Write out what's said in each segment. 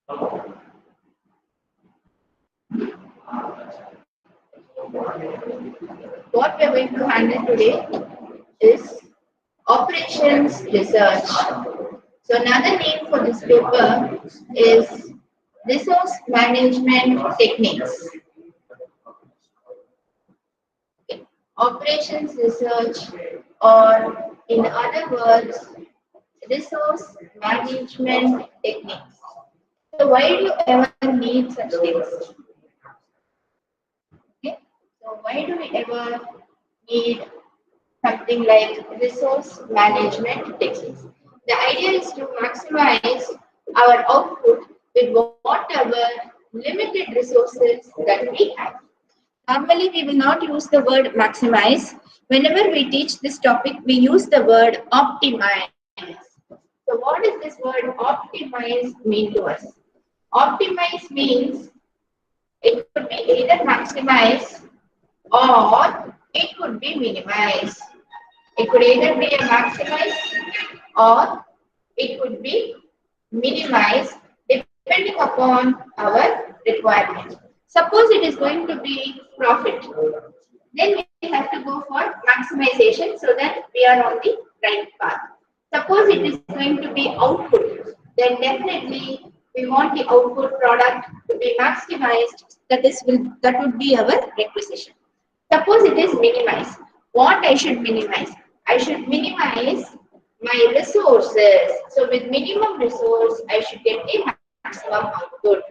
What we are going to handle today is operations research. So another name for this paper is resource management techniques. Operations research, or in other words, resource management techniques. So why do you ever need such things? Okay. So why do we ever need something like resource management techniques? The idea is to maximize our output with whatever limited resources that we have. Normally, we will not use the word maximize. Whenever we teach this topic, we use the word optimize. So, what does this word optimize mean to us? Optimize means it could be either maximize or it could be minimize. It could either be a maximize or it could be minimize depending upon our requirement. Suppose it is going to be profit, then we have to go for maximization so that we are on the right path. Suppose it is going to be output, then definitely we want the output product to be maximized. That would be our requisition. Suppose it is minimize. What I should minimize? I should minimize my resources. So with minimum resource, I should get a maximum output.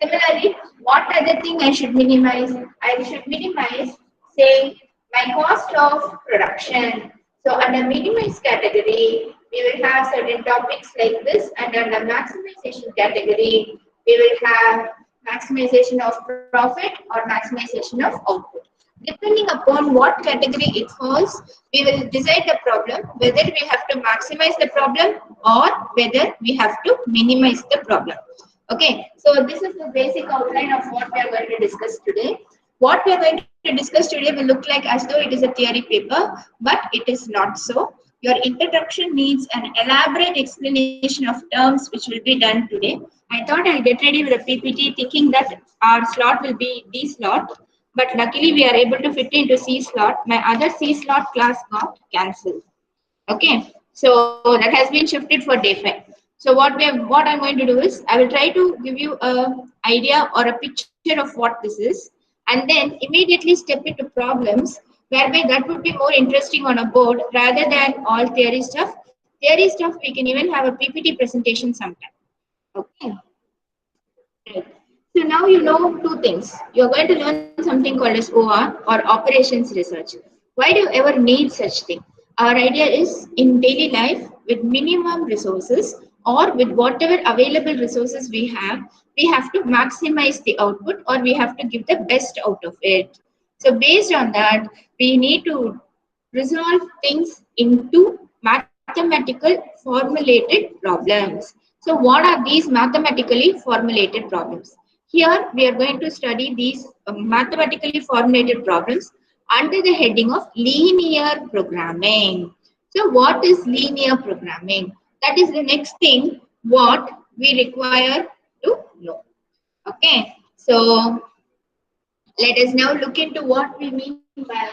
Similarly, what other thing I should minimize? I should minimize, say, my cost of production. So under minimize category, we will have certain topics like this, and under maximization category, we will have maximization of profit or maximization of output. Depending upon what category it falls, we will decide the problem, whether we have to maximize the problem or whether we have to minimize the problem. Okay, so this is the basic outline of what we are going to discuss today. What we are going to discuss today will look like as though it is a theory paper, but it is not so. Your introduction needs an elaborate explanation of terms which will be done today. I thought I'll get ready with a PPT thinking that our slot will be D slot, but luckily we are able to fit into C slot. My other C slot class got cancelled. Okay, so that has been shifted for day 5. So what I'm going to do is I will try to give you a idea or a picture of what this is, and then immediately step into problems whereby that would be more interesting on a board rather than all theory stuff. Theory stuff we can even have a PPT presentation sometime. Okay. Right. So now you know two things. You're going to learn something called as OR or operations research. Why do you ever need such thing? Our idea is in daily life with minimum resources or with whatever available resources we have to maximize the output or we have to give the best out of it. So based on that, we need to resolve things into mathematical formulated problems. So what are these mathematically formulated problems? Here we are going to study these mathematically formulated problems under the heading of linear programming. So what is linear programming? That is the next thing what we require to know. Okay, so let us now look into what we mean by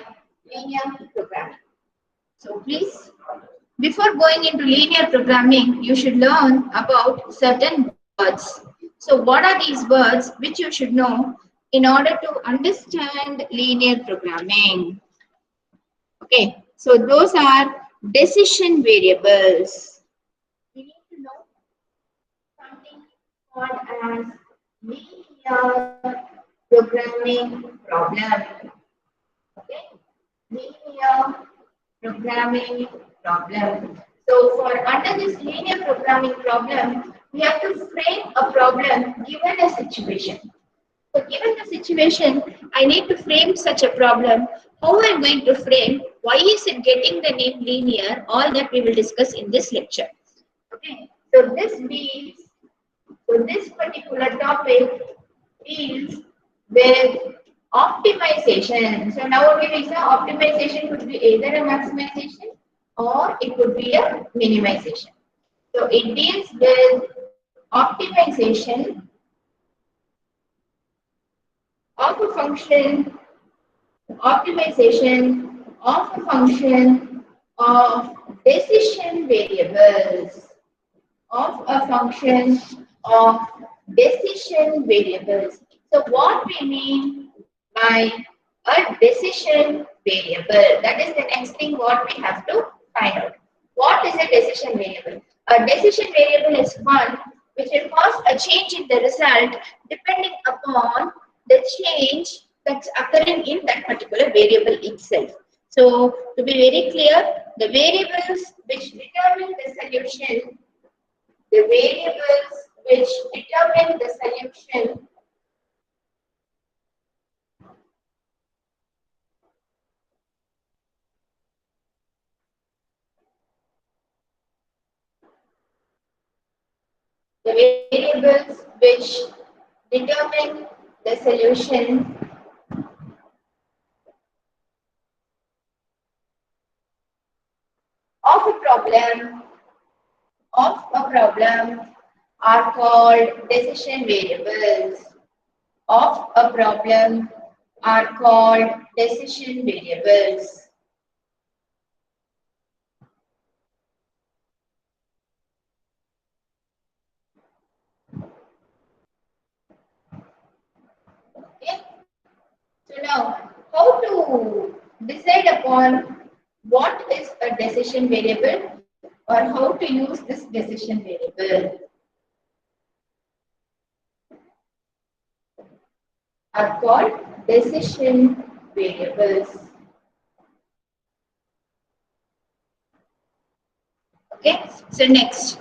linear programming. So please, before going into linear programming, you should learn about certain words. So what are these words which you should know in order to understand linear programming? Okay, so those are decision variables. We need to know something called as linear programming problem. Okay, linear programming problem. So for under this linear programming problem, we have to frame a problem given a situation. So given the situation, I need to frame such a problem. How I'm going to frame, why is it getting the name linear, all that we will discuss in this lecture. Okay, so this particular topic deals with optimization. So now what we say optimization could be either a maximization or it could be a minimization. So it deals with optimization of a function, optimization of a function of decision variables, of a function of decision variables. So what we mean by a decision variable? That is the next thing what we have to find out. What is a decision variable? A decision variable is one which will cause a change in the result depending upon the change that's occurring in that particular variable itself. So to be very clear, the variables which determine the solution, the variables which determine the solution the variables which determine the solution of a problem are called decision variables. Of a problem are called decision variables. Okay. So now, how to decide upon what is a decision variable or how to use this decision variable are called decision variables. Okay, so next,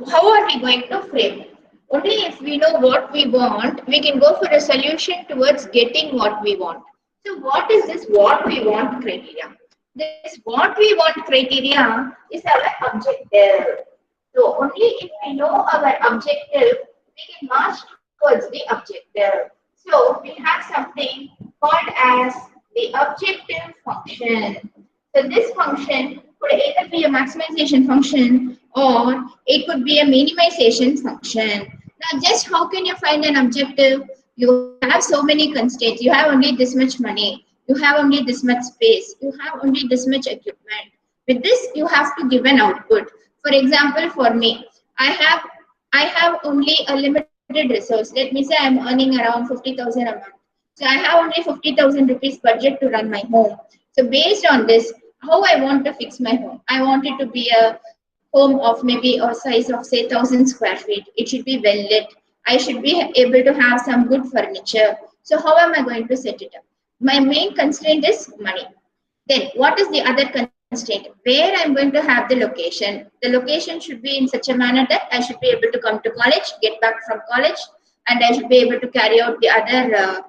how are we going to frame? Only if we know what we want, we can go for a solution towards getting what we want. So what is this what we want criteria? This what we want criteria is our objective. So only if we know our objective, we can march towards the objective. So we have something called as the objective function. So this function could either be a maximization function or it could be a minimization function. Now, just how can you find an objective? You have so many constraints. You have only this much money. You have only this much space. You have only this much equipment. With this, you have to give an output. For example, for me, I have only a limited resource. Let me say I'm earning around 50,000 a month. So I have only 50,000 rupees budget to run my home. So based on this, how I want to fix my home. I want it to be a home of maybe a size of say 1,000 square feet. It should be well lit. I should be able to have some good furniture. So how am I going to set it up? My main constraint is money. Then what is the other constraint? Where I'm going to have the location. The location should be in such a manner that I should be able to come to college, get back from college, and I should be able to carry out the other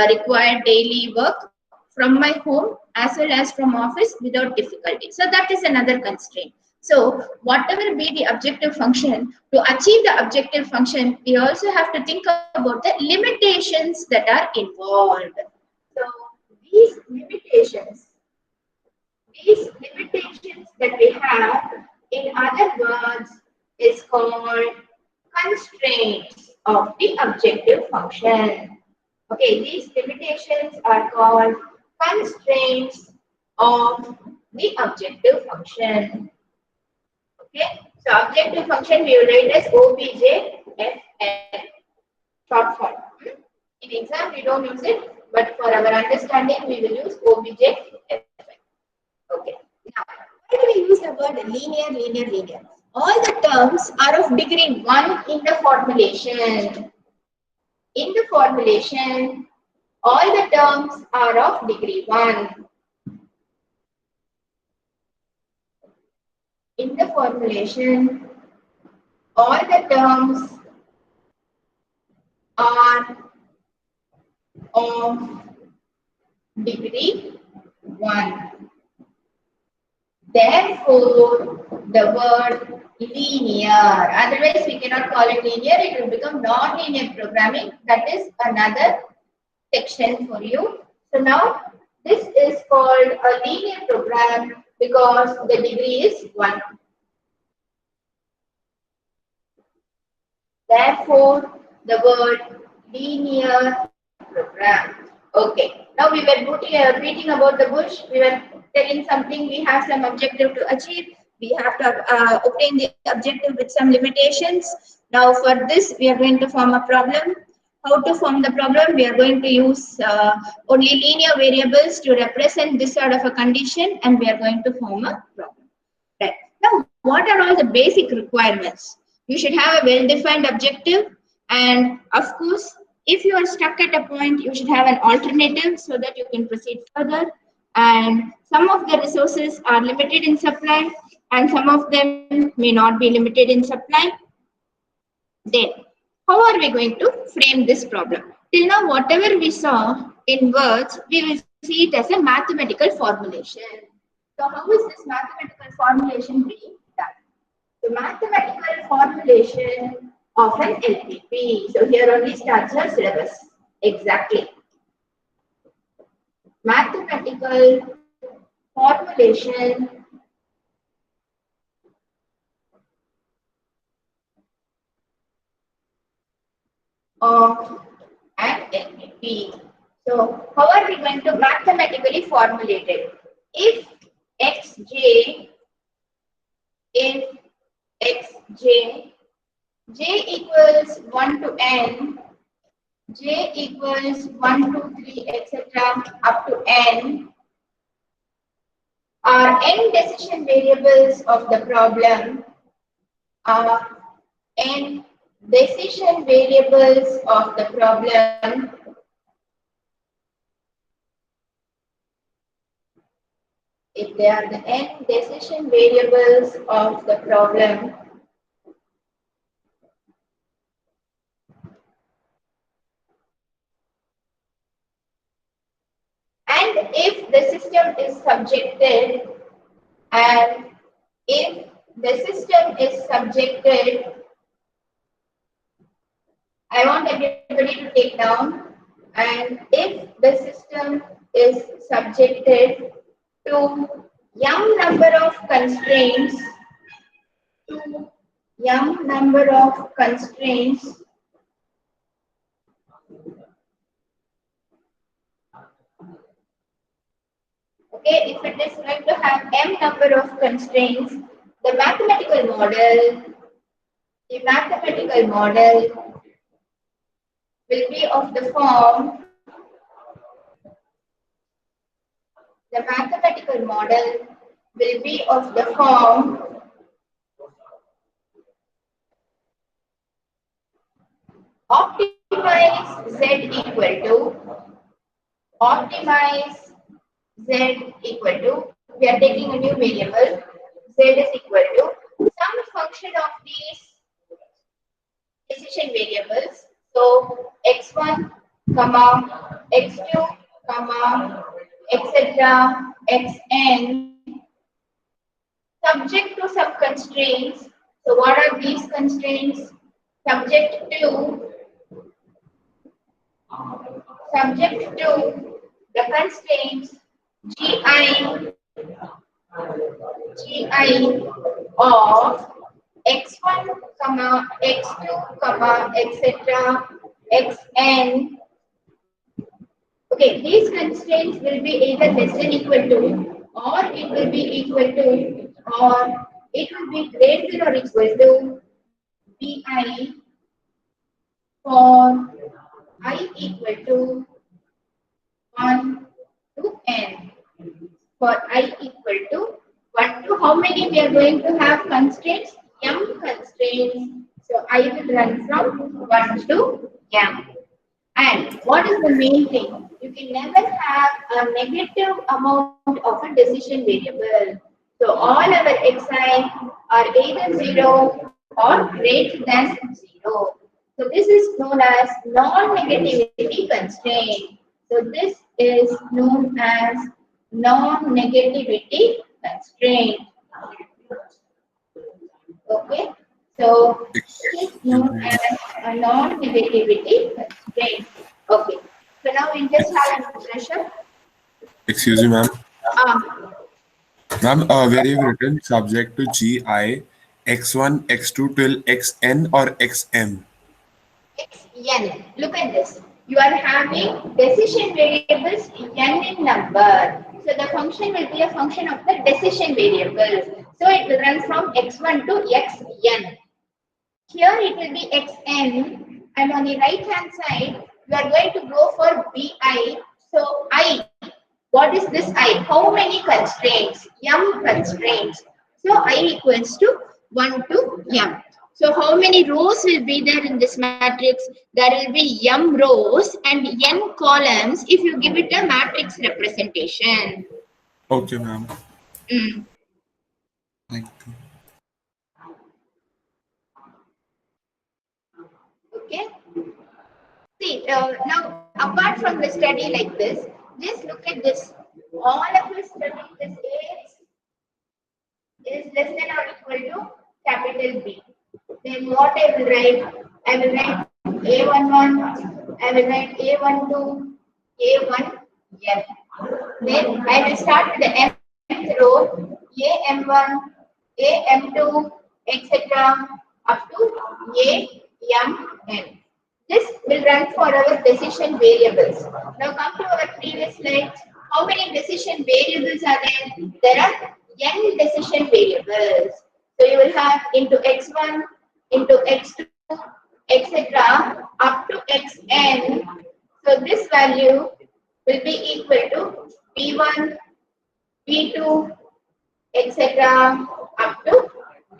required daily work from my home as well as from office without difficulty. So that is another constraint. So whatever be the objective function, to achieve the objective function, we also have to think about the limitations that are involved. So these limitations these limitations that we have, in other words, is called constraints of the objective function. Okay, these limitations are called constraints of the objective function. Okay, so objective function we will write as OBJFN, short form. In exam we don't use it, but for our understanding we will use OBJFN. Okay. Now, why do we use the word linear, linear, linear? All the terms are of degree 1 in the formulation. In the formulation, all the terms are of degree 1. In the formulation, all the terms are of degree 1. Therefore, the word linear, otherwise we cannot call it linear, it will become non-linear programming. That is another section for you. So now, this is called a linear program because the degree is 1. Therefore, the word linear program. Okay. Now we were beating about the bush. We were telling something. We have some objective to achieve. We have to obtain the objective with some limitations. Now for this, we are going to form a problem. How to form the problem? We are going to use only linear variables to represent this sort of a condition, and we are going to form a problem. Right. Now, what are all the basic requirements? You should have a well-defined objective, and of course, if you are stuck at a point, you should have an alternative so that you can proceed further. And some of the resources are limited in supply, and some of them may not be limited in supply. Then, how are we going to frame this problem? Till now, whatever we saw in words, we will see it as a mathematical formulation. So, how is this mathematical formulation being done? The mathematical formulation of an LPP. So, here only starts your syllabus. Exactly. Mathematical formulation of an LPP. So, how are we going to mathematically formulate it? If xj, if xj, j equals 1 to n, j equals 1, 2, 3, etc. up to n, are n decision variables of the problem, are n decision variables of the problem, if they are the n decision variables of the problem, and if the system is subjected, and if the system is subjected, I want everybody to take down, and if the system is subjected to m number of constraints, to m number of constraints, okay, if it is going to have m number of constraints, the mathematical model will be of the form, the mathematical model will be of the form optimize z equal to, optimize z equal to, we are taking a new variable, z is equal to some function of these decision variables. So x1, comma, x2, comma, etc., xn, subject to some constraints. So what are these constraints? Subject to the constraints gi of x1, comma, x2, comma, etc., xn. Okay, these constraints will be either less than equal to, or it will be equal to, or it will be greater or equal to bi for I equal to 1 to n. For I equal to 1 to how many we are going to have constraints? M constraints. So I will run from 1 to m. And what is the main thing? You can never have a negative amount of a decision variable. So all our xi are either 0 or greater than 0. So this is known as non-negativity constraint. So this is known as non-negativity constraint. Okay. So this is known as a non-negativity constraint. Okay. So now we'll just have an expression. Excuse me, ma'am. Um, Ma'am, where you've written subject to gi x1, x2 till xn or xm? xn. Look at this. You are having decision variables n in number. So the function will be a function of the decision variables. So it will run from x1 to xn. Here it will be xn, and on the right hand side you are going to go for bi. So I, what is this I? How many constraints? M constraints. So I equals to 1 to m. So how many rows will be there in this matrix? There will be m rows and n columns if you give it a matrix representation. Okay, ma'am. Mm. Thank you. Okay. See, now apart from the study like this, just look at this. All of you study this is less than or equal to capital B. Then what I will write? I will write A11, I will write A12, A1N. Then I will start with the mth row, AM1, AM2, etc. up to AMN. This will run for our decision variables. Now come to our previous slides. How many decision variables are there? There are n decision variables. So you will have into x1, into x2, etc. up to xn. So this value will be equal to b1, b2, etc. up to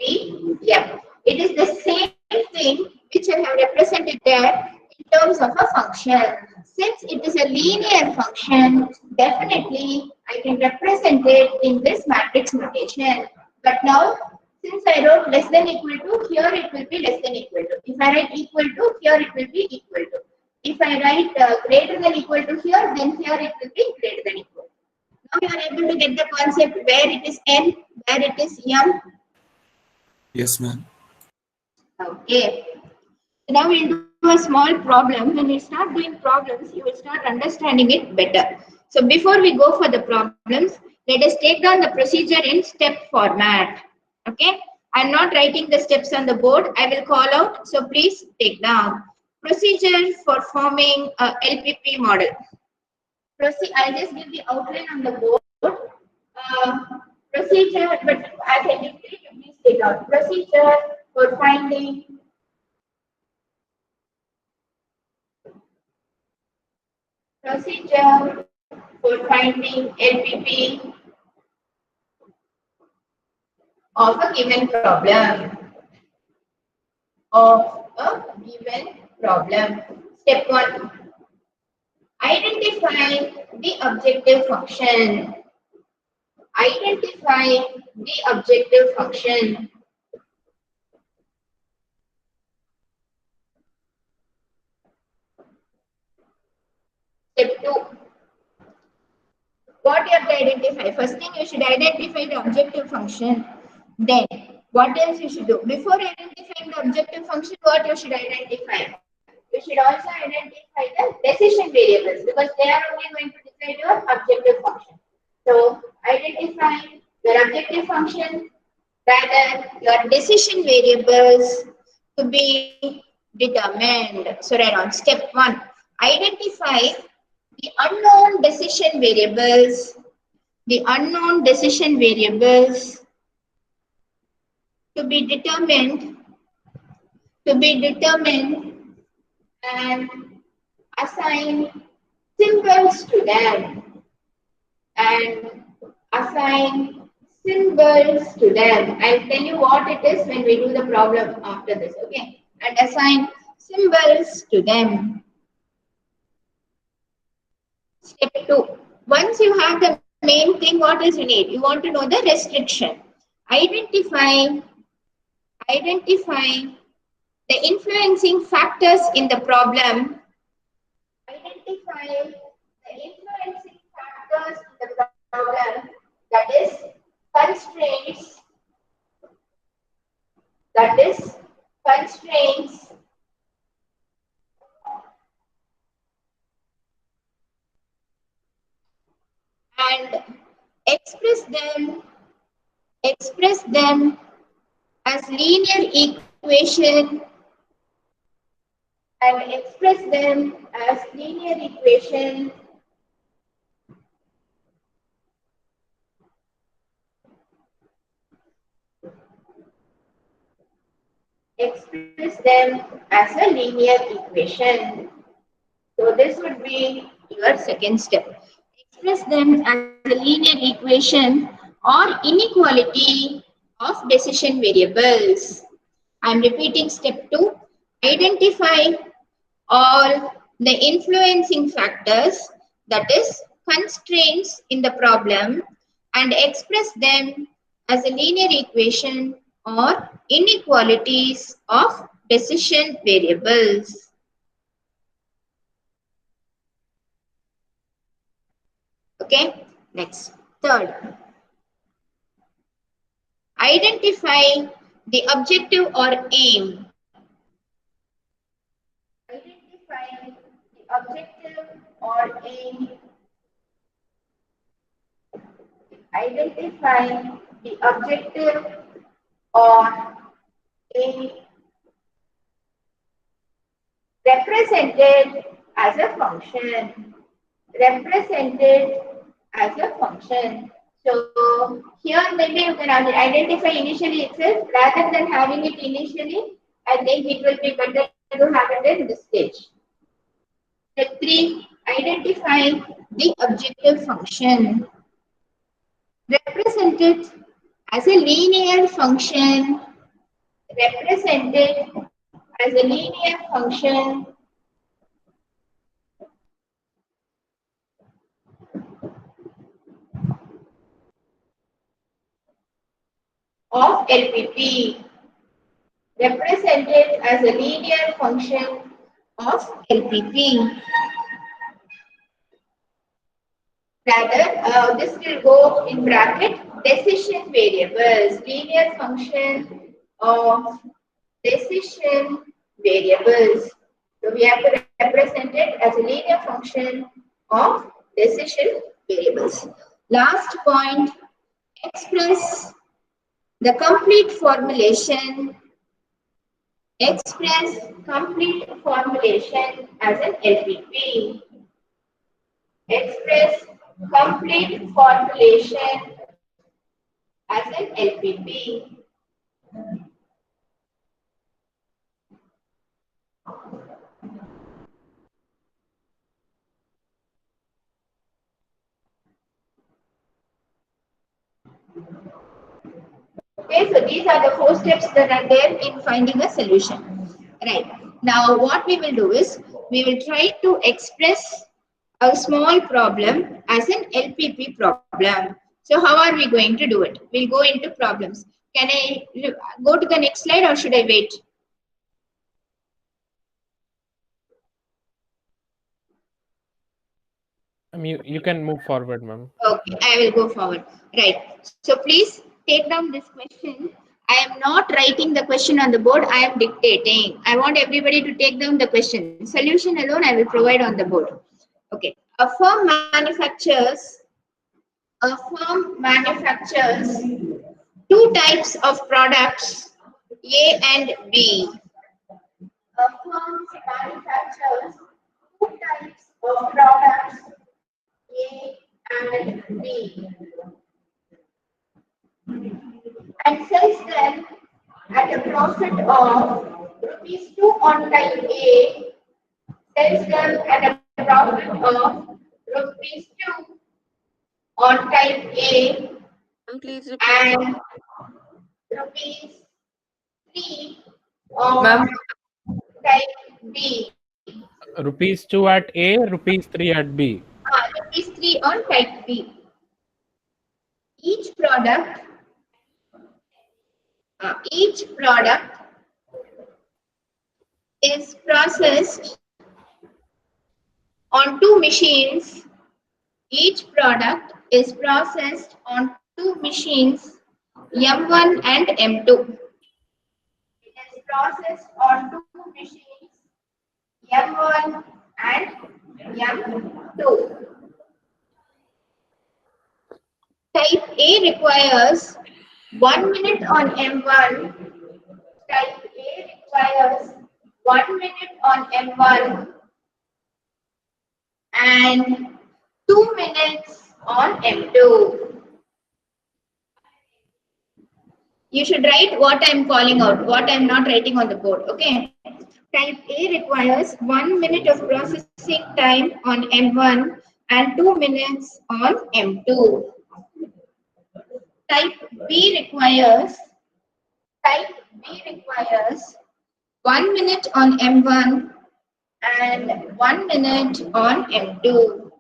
bm. It is the same thing which I have represented there in terms of a function. Since it is a linear function, definitely I can represent it in this matrix notation. But now, since I wrote less than equal to, here it will be less than equal to. If I write equal to, here it will be equal to. If I write greater than equal to here, then here it will be greater than equal. Now you are able to get the concept where it is n, where it is m. Yes, ma'am. Okay. Now we'll do a small problem. When you start doing problems, you will start understanding it better. So before we go for the problems, let us take down the procedure in step format. Okay. I'm not writing the steps on the board. I will call out. So please take down. Procedure for forming a LPP model. I'll just give the outline on the board. Procedure, but as I did, please take out. Procedure for finding procedure for finding LPP of a given problem. Of a given problem. Step 1. Identify the objective function. Identify the objective function. Step 2. What you have to identify? First thing, you should identify the objective function. Then, what else you should do? Before identifying the objective function, what you should identify? You should also identify the decision variables because they are only going to decide your objective function. So, identify your objective function, rather your decision variables to be determined. So, right on step 1, identify the unknown decision variables, to be determined, and assign symbols to them, I'll tell you what it is when we do the problem after this, okay? And assign symbols to them. Step 2. Once you have the main thing, what else you need? You want to know the restriction. Identify the influencing factors in the problem. Identify the influencing factors in the problem, that is constraints, and express them as linear equation and express them as linear equation express them as a linear equation. So this would be your second step. Express them as a linear equation or inequality of decision variables. I am repeating step 2. Identify all the influencing factors, that is constraints in the problem, and express them as a linear equation or inequalities of decision variables. Okay, next. Third, identify the objective or aim. Identify the objective or aim. Identify the objective or aim represented as a function. Represented as a function. So here maybe you can identify initially itself rather than having it initially. I think it will be better to have it in this stage. Step 3, identify the objective function. Represented as a linear function. Represented as a linear function of LPP. Represented as a linear function of LPP. Rather, this will go in bracket decision variables, linear function of decision variables. So we have to represent it as a linear function of decision variables. Last point, express the complete formulation. Express complete formulation as an LPP. Express complete formulation as an LPP. Okay, so these are the 4 steps that are there in finding a solution. Right. Now what we will do is, we will try to express a small problem as an LPP problem. So how are we going to do it? We'll go into problems. Can I go to the next slide or should I wait? You can move forward, ma'am. Okay, I will go forward. Right. So please take down this question. I am not writing the question on the board. I am dictating. I want everybody to take down the question. Solution alone I will provide on the board. Okay. A firm manufactures 2 types of products, A and B. A firm manufactures 2 types of products, A and B, and sells them at a profit of rupees 2 on type A, sells them at a profit of rupees 2 on type A, Please repeat. and rupees 3 on type B. Rupees 2 at A, rupees 3 at B. Rupees 3 on type B. Each product is processed on 2 machines. Each product is processed on 2 machines, M1 and M2. It is processed on 2 machines, M1 and M2. Type A requires 1 minute on M1. Type A requires 1 minute on M1 and 2 minutes on M2. You should write what I am calling out, what I am not writing on the board. Okay. Type A requires 1 minute of processing time on M1 and 2 minutes on M2. Type B requires 1 minute on M1 and 1 minute on M2.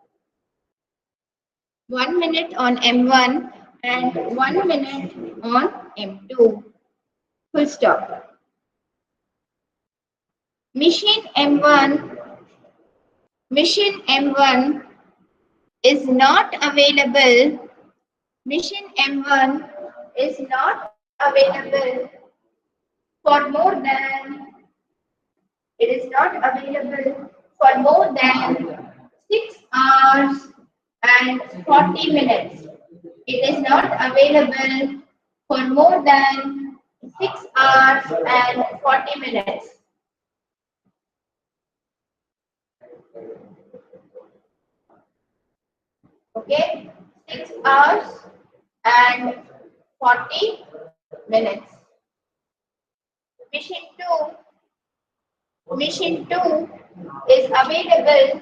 1 minute on M1 and 1 minute on M2. Full stop. Machine M1 is not available. Machine M1 is not available for more than, it is not available for more than 6 hours and 40 minutes. It is not available for more than 6 hours and 40 minutes. Okay, 6 hours and 40 minutes. Machine 2 is available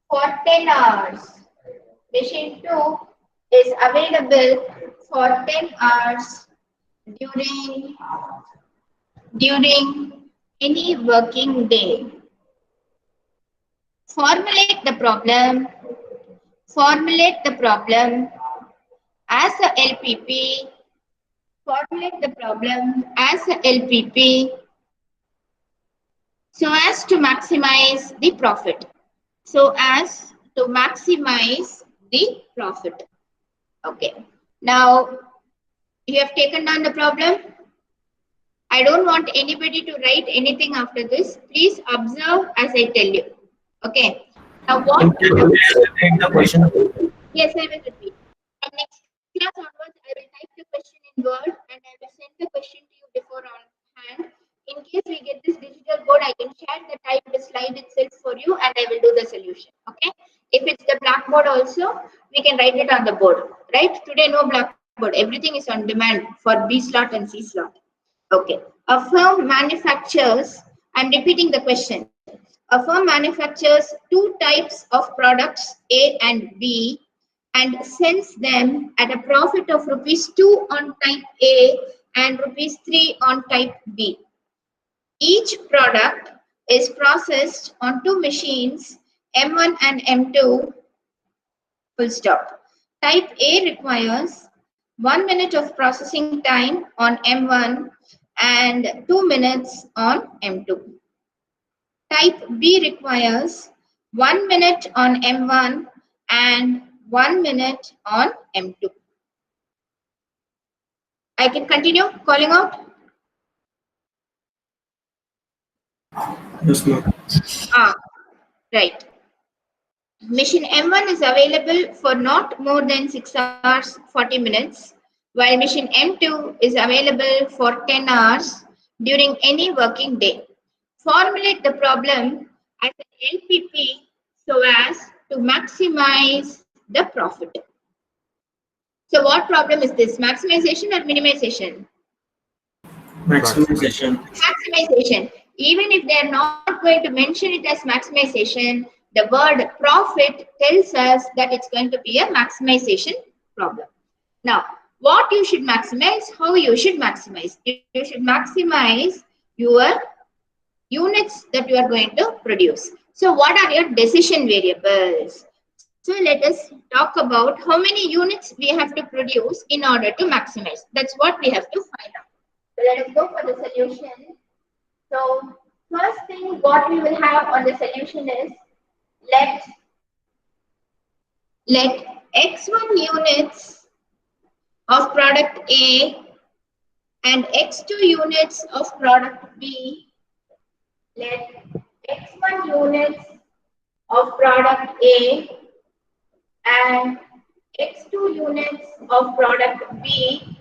for 10 hours. Machine 2 is available for 10 hours during any working day. Formulate the problem as a LPP. Formulate the problem as a LPP so as to maximize the profit. Okay. Now, you have taken down the problem. I don't want anybody to write anything after this. Please observe as I tell you. Okay. Now, what? Can you repeat the question? Yes, I will repeat. From next class onwards, I will type the question in Word and I will send the question to you before on hand. In case we get this digital board, I can share the typed slide itself for you and I will do the solution. Okay. If it's the blackboard also, we can write it on the board. Right? Today, no blackboard. Everything is on demand for B slot and C slot. Okay. A firm manufactures, I'm repeating the question. A firm manufactures two types of products, A and B, and sells them at a profit of ₹2 on type A and ₹3 on type B. Each product is processed on two machines, M1 and M2, full stop. Type A requires 1 minute of processing time on M1 and 2 minutes on M2. Type B requires 1 minute on M1 and 1 minute on M2. I can continue calling out? Yes, ma'am. Right. Machine M1 is available for not more than 6 hours 40 minutes, while machine M2 is available for 10 hours during any working day. Formulate the problem as an LPP so as to maximize the profit. So what problem is this? Maximization or minimization? Maximization. Maximization. Even if they are not going to mention it as maximization, the word profit tells us that it's going to be a maximization problem. Now, what you should maximize, how you should maximize. You should maximize your units that you are going to produce. So what are your decision variables? So let us talk about how many units we have to produce in order to maximize. That's what we have to find out. So let us go for the solution. So first thing what we will have on the solution is let X1 units of product A and X2 units of product B. Let X1 units of product A and X2 units of product B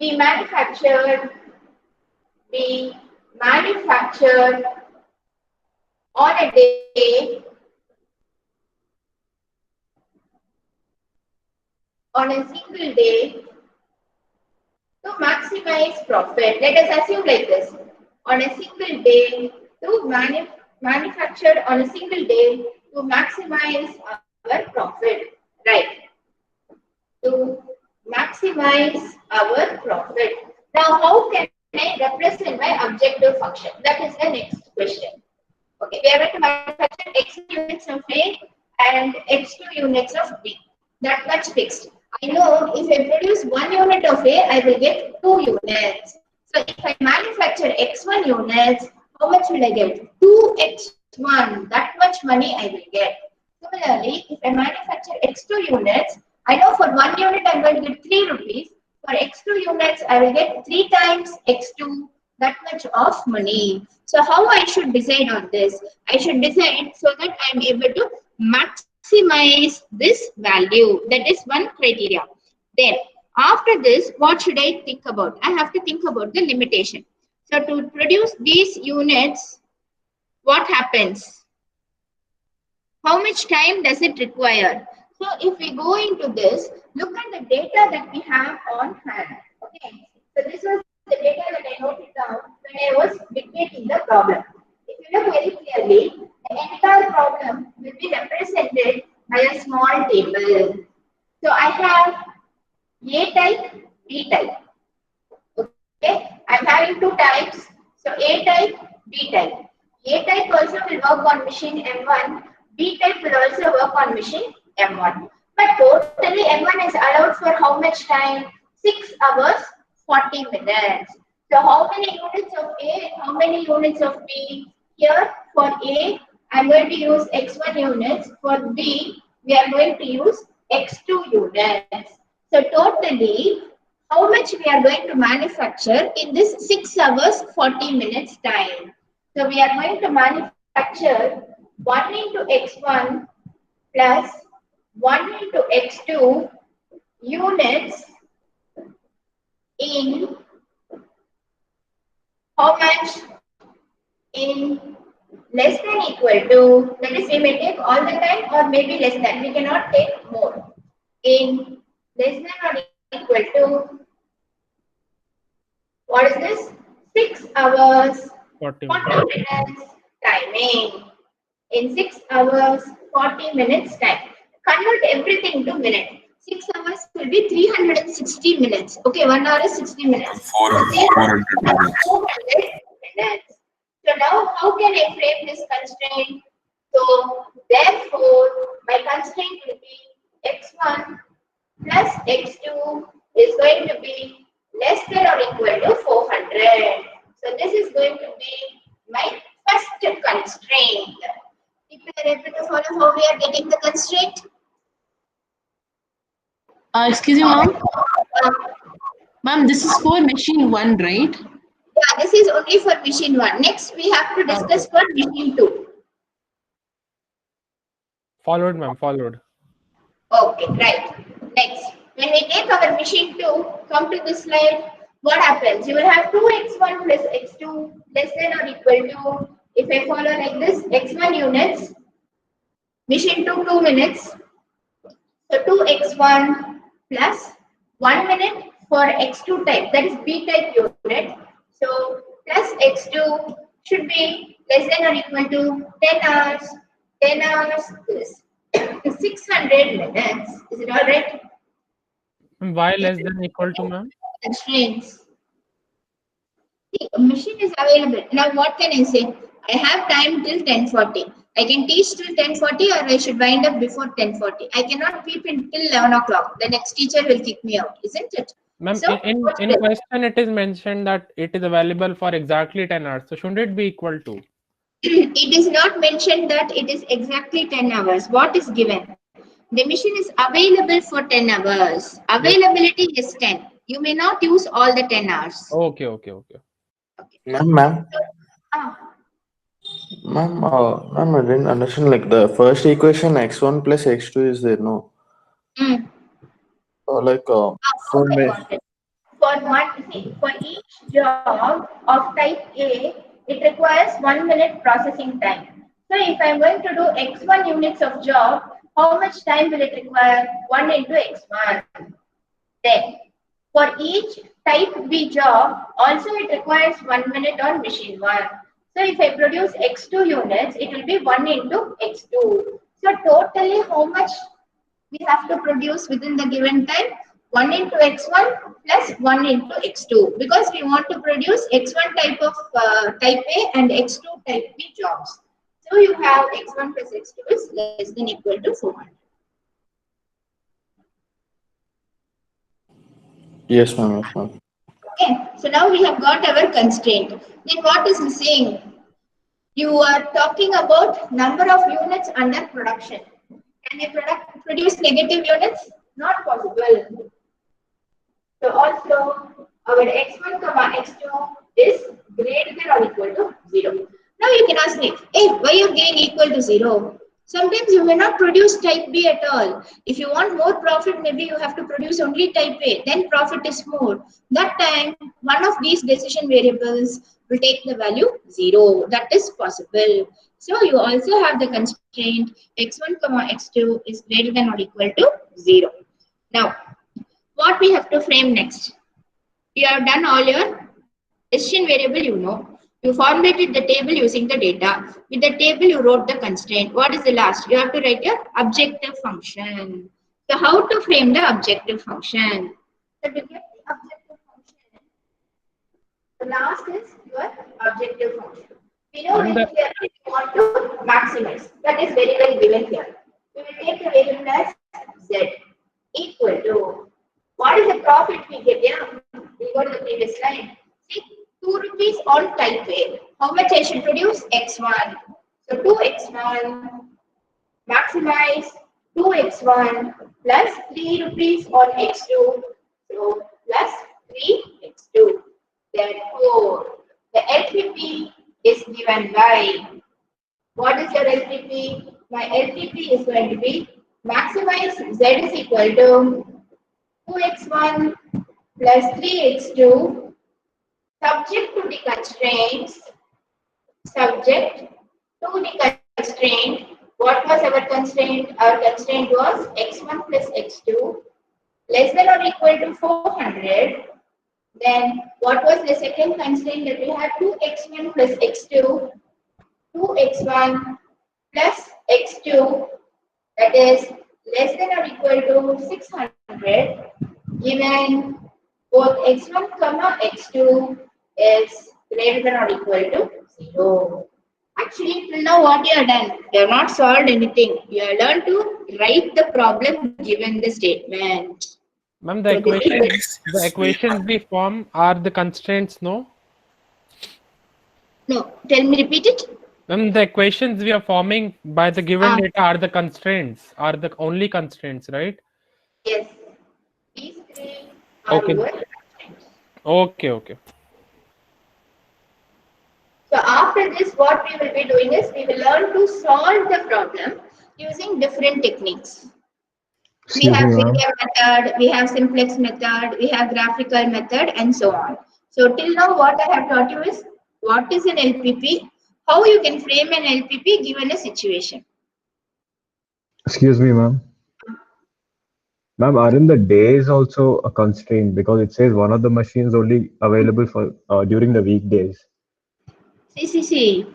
we manufactured on a day, on a single day, to maximize profit. Let us assume like this. On a single day, to manufacture on a single day to maximize our profit. Right. To maximize our profit. Now, how can I represent my objective function? That is the next question. Okay, we are going to manufacture X units of A and X2 units of B. That much fixed. I know if I produce 1 unit of A, I will get 2 units. So if I manufacture X1 units, how much will I get? 2X1. That much money I will get. Similarly, if I manufacture X2 units, I know for 1 unit I am going to get 3 rupees. For X2 units, I will get 3 times X2, that much of money. So how I should decide on this? I should decide so that I am able to maximize this value. That is one criteria. Then after this, what should I think about? I have to think about the limitation. So to produce these units, what happens? How much time does it require? So if we go into this, look at the data that we have on hand. Okay. So this was the data that I noted down when I was dictating the problem. If you look very clearly, the entire problem will be represented by a small table. So I have A type, B type. Okay, I'm having 2 types. So A type, B type. A type also will work on machine M1. B type will also work on machine M1. But totally M1 is allowed for how much time? 6 hours, 40 minutes. So how many units of A and how many units of B? Here for A, I'm going to use X1 units. For B, we are going to use X2 units. So totally, how much we are going to manufacture in this 6 hours, 40 minutes time? So we are going to manufacture 1 into X1 plus 1 into X2 units in how much? In less than equal to, that is we may take all the time or maybe less than, we cannot take more. In less than or equal to, what is this? 6 hours, 40 40 minutes timing. In 6 hours, 40 minutes time. Convert everything to minute. 6 hours will be 360 minutes. Okay, 1 hour is 60 minutes. 400 minutes. 400 minutes. So now, how can I frame this constraint? So, therefore, my constraint will be X1 plus X2 is going to be less than or equal to 400. So, this is going to be my first constraint. People are able to follow how we are getting the constraint? Excuse me, ma'am. Ma'am, this is for machine 1, right? Yeah, this is only for machine 1. Next, we have to discuss for machine 2. Followed, ma'am, followed. Okay, right. Next, when we take our machine 2, come to this slide, what happens? You will have 2x1 plus x2 less than or equal to, if I follow like this, x1 units, machine 2, 2 minutes. So 2x1 plus 1 minute for x2 type, that is B type unit. So plus x2 should be less than or equal to 10 hours. 10 hours is 600 minutes. Is it all right? Why less than equal to, ma'am? Constraints. See, a machine is available. Now what can I say? I have time till 10:40. I can teach till 10:40 or I should wind up before 10:40. I cannot keep until 11 o'clock. The next teacher will kick me out, isn't it? Ma'am, So, in question it is mentioned that it is available for exactly 10 hours. So shouldn't it be equal to? it is not mentioned that it is exactly 10 hours. What is given? The machine is available for 10 hours. Availability is 10. You may not use all the 10 hours. Okay. Ma'am. Ma'am, I didn't understand. Like the first equation, x1 plus x2 is there, no? Mm. For Okay, got it. for each job of type A, it requires 1 minute processing time. So if I'm going to do x1 units of job, how much time will it require? 1 into x1. Then for each type B job, also it requires 1 minute on machine 1. So if I produce x2 units, it will be 1 into x2. So totally how much we have to produce within the given time? 1 into x1 plus 1 into x2, because we want to produce x1 type of type A and x2 type B jobs. So you have x1 plus x2 is less than equal to 400. Yes, ma'am. Yes, ma'am. Okay, so now we have got our constraint. Then what is missing? You are talking about number of units under production. Can you produce negative units? Not possible. So also our x1 comma x2 is greater than or equal to 0. Now you can ask me, hey, why you gain equal to 0? Sometimes you may not produce type B at all. If you want more profit, maybe you have to produce only type A, then profit is more. That time, one of these decision variables will take the value 0. That is possible. So you also have the constraint x1 comma x2 is greater than or equal to 0. Now, what we have to frame next? You have done all your decision variable, you know. You formulated the table using the data. With the table, you wrote the constraint. What is the last? You have to write your objective function. So how to frame the objective function? So to get the objective function, the last is your objective function. We know And in here if you want to maximize. That is very well given here. We will take the variable as z equal to, what is the profit we get? Yeah, we go to the previous slide. See, 2 rupees on type A. How much I should produce? X1. So 2x1 maximize 2x1 plus 3 rupees on x2. So plus 3x2. Therefore, the LPP is given by, what is your LPP? My LPP is going to be maximize z is equal to 2x1 plus 3x2 subject to the constraints, subject to the constraint. What was our constraint? Our constraint was x1 plus x2 less than or equal to 400. Then what was the second constraint that we had? 2x1 plus x2, 2x1 plus x2, that is less than or equal to 600, given both x1 comma x2 is greater than or equal to 0. Actually, till now what you have done, you have not solved anything. You have learned to write the problem given the statement. ma'am, the So this is equations we form are the constraints, no? no, tell me, repeat it. Ma'am, the equations we are forming by the given data are the constraints, are the only constraints, right? Yes. These three are Okay. your constraints. Okay. So after this, what we will be doing is we will learn to solve the problem using different techniques. We Excuse have me, ma'am. Figure method, we have simplex method, we have graphical method, and so on. So till now, what I have taught you is what is an LPP, how you can frame an LPP given a situation. Excuse me, ma'am. Ma'am, aren't the days also a constraint because it says one of the machines only available for during the weekdays? See.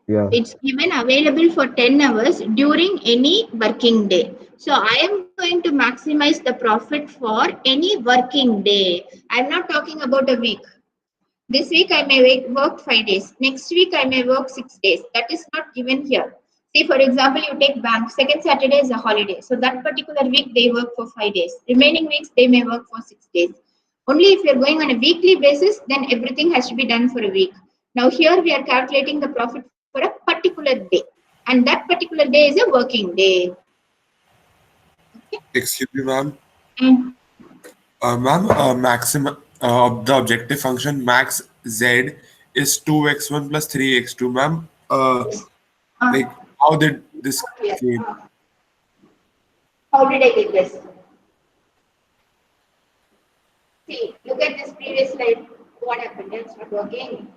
Yeah. It's given available for 10 hours during any working day. So I am going to maximize the profit for any working day. I'm not talking about a week. This week I may work 5 days. Next week I may work 6 days. That is not given here. See, for example, you take bank, second Saturday is a holiday. So that particular week they work for 5 days. Remaining weeks they may work for 6 days. Only if you're going on a weekly basis, then everything has to be done for a week. Now here we are calculating the profit for a particular day. And that particular day is a working day. Excuse me, ma'am. Mm. Ma'am, maximum the objective function max z is 2x1 plus 3x2, ma'am. Like, how did this came? How did I get this? See, look at this previous slide. What happened? It's not working.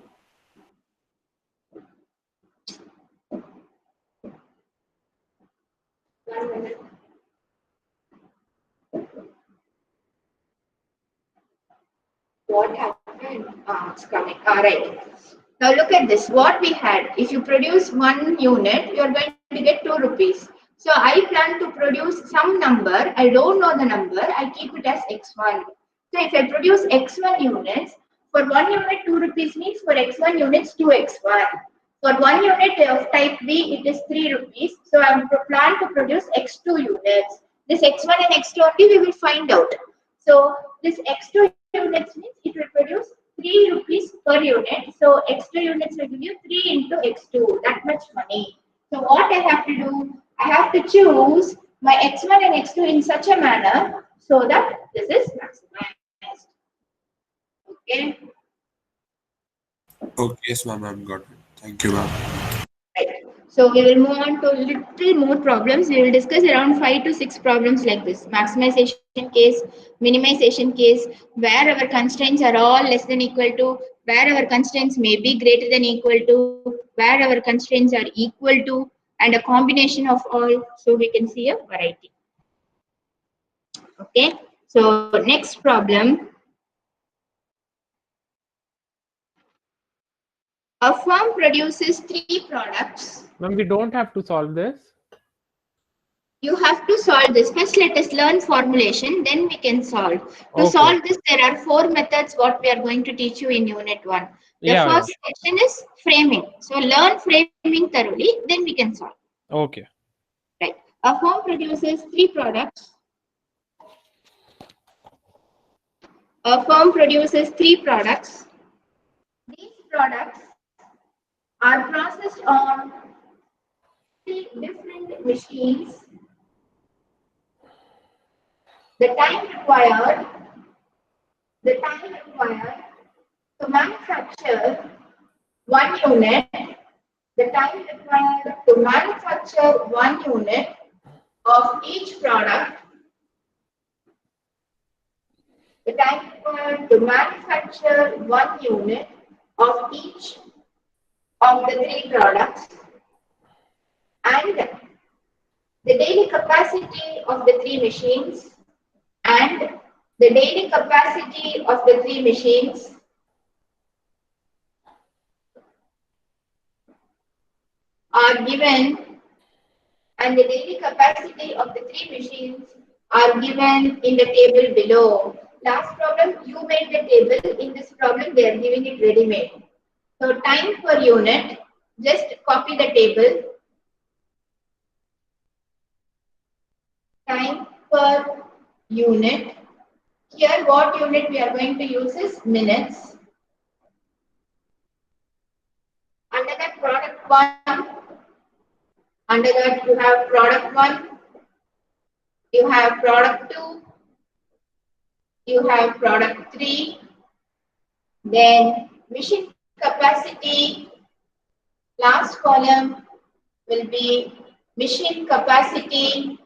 One minute. What happened? It's coming. All right. Now look at this. What we had, if you produce 1 unit, you're going to get 2 rupees. So I plan to produce some number. I don't know the number. I keep it as x1. So if I produce x1 units, for 1 unit 2 rupees means for x1 units 2x1. For 1 unit of type B, it is 3 rupees. So I plan to produce x2 units. This x1 and x2 only we will find out. So this x2 units means it will produce 3 rupees per unit. So x2 units will give you 3 into x2, that much money. So what I have to do, I have to choose my x1 and x2 in such a manner so that this is maximized. Okay. Okay, yes, ma'am, I'm got it. Thank you, ma'am. Right. So we will move on to little more problems. We will discuss around 5 to 6 problems like this. Maximization case, minimization case, where our constraints are all less than equal to, where our constraints may be greater than equal to, where our constraints are equal to, and a combination of all. So we can see a variety. Okay. So next problem. A firm produces 3 products. Ma'am, we don't have to solve this. You have to solve this. First, let us learn formulation, then we can solve. To Okay. solve this, there are 4 methods what we are going to teach you in Unit 1. The Yeah, first section is framing. So, learn framing thoroughly, then we can solve. Okay. Right. A firm produces 3 products. A firm produces 3 products. These products are processed on 3 different machines. The time required to manufacture 1 unit, the time required to manufacture 1 unit of each product, the time required to manufacture 1 unit of each of the 3 products, and the daily capacity of the 3 machines, and the daily capacity of the 3 machines are given, and the daily capacity of the 3 machines are given in the table below. Last problem, you made the table. In this problem, they are giving it ready-made. So time per unit, just copy the table. Time per unit. Here, what unit we are going to use is minutes. Under that product 1, under that you have product 1, you have product 2, you have product 3, then machine capacity, last column will be machine capacity,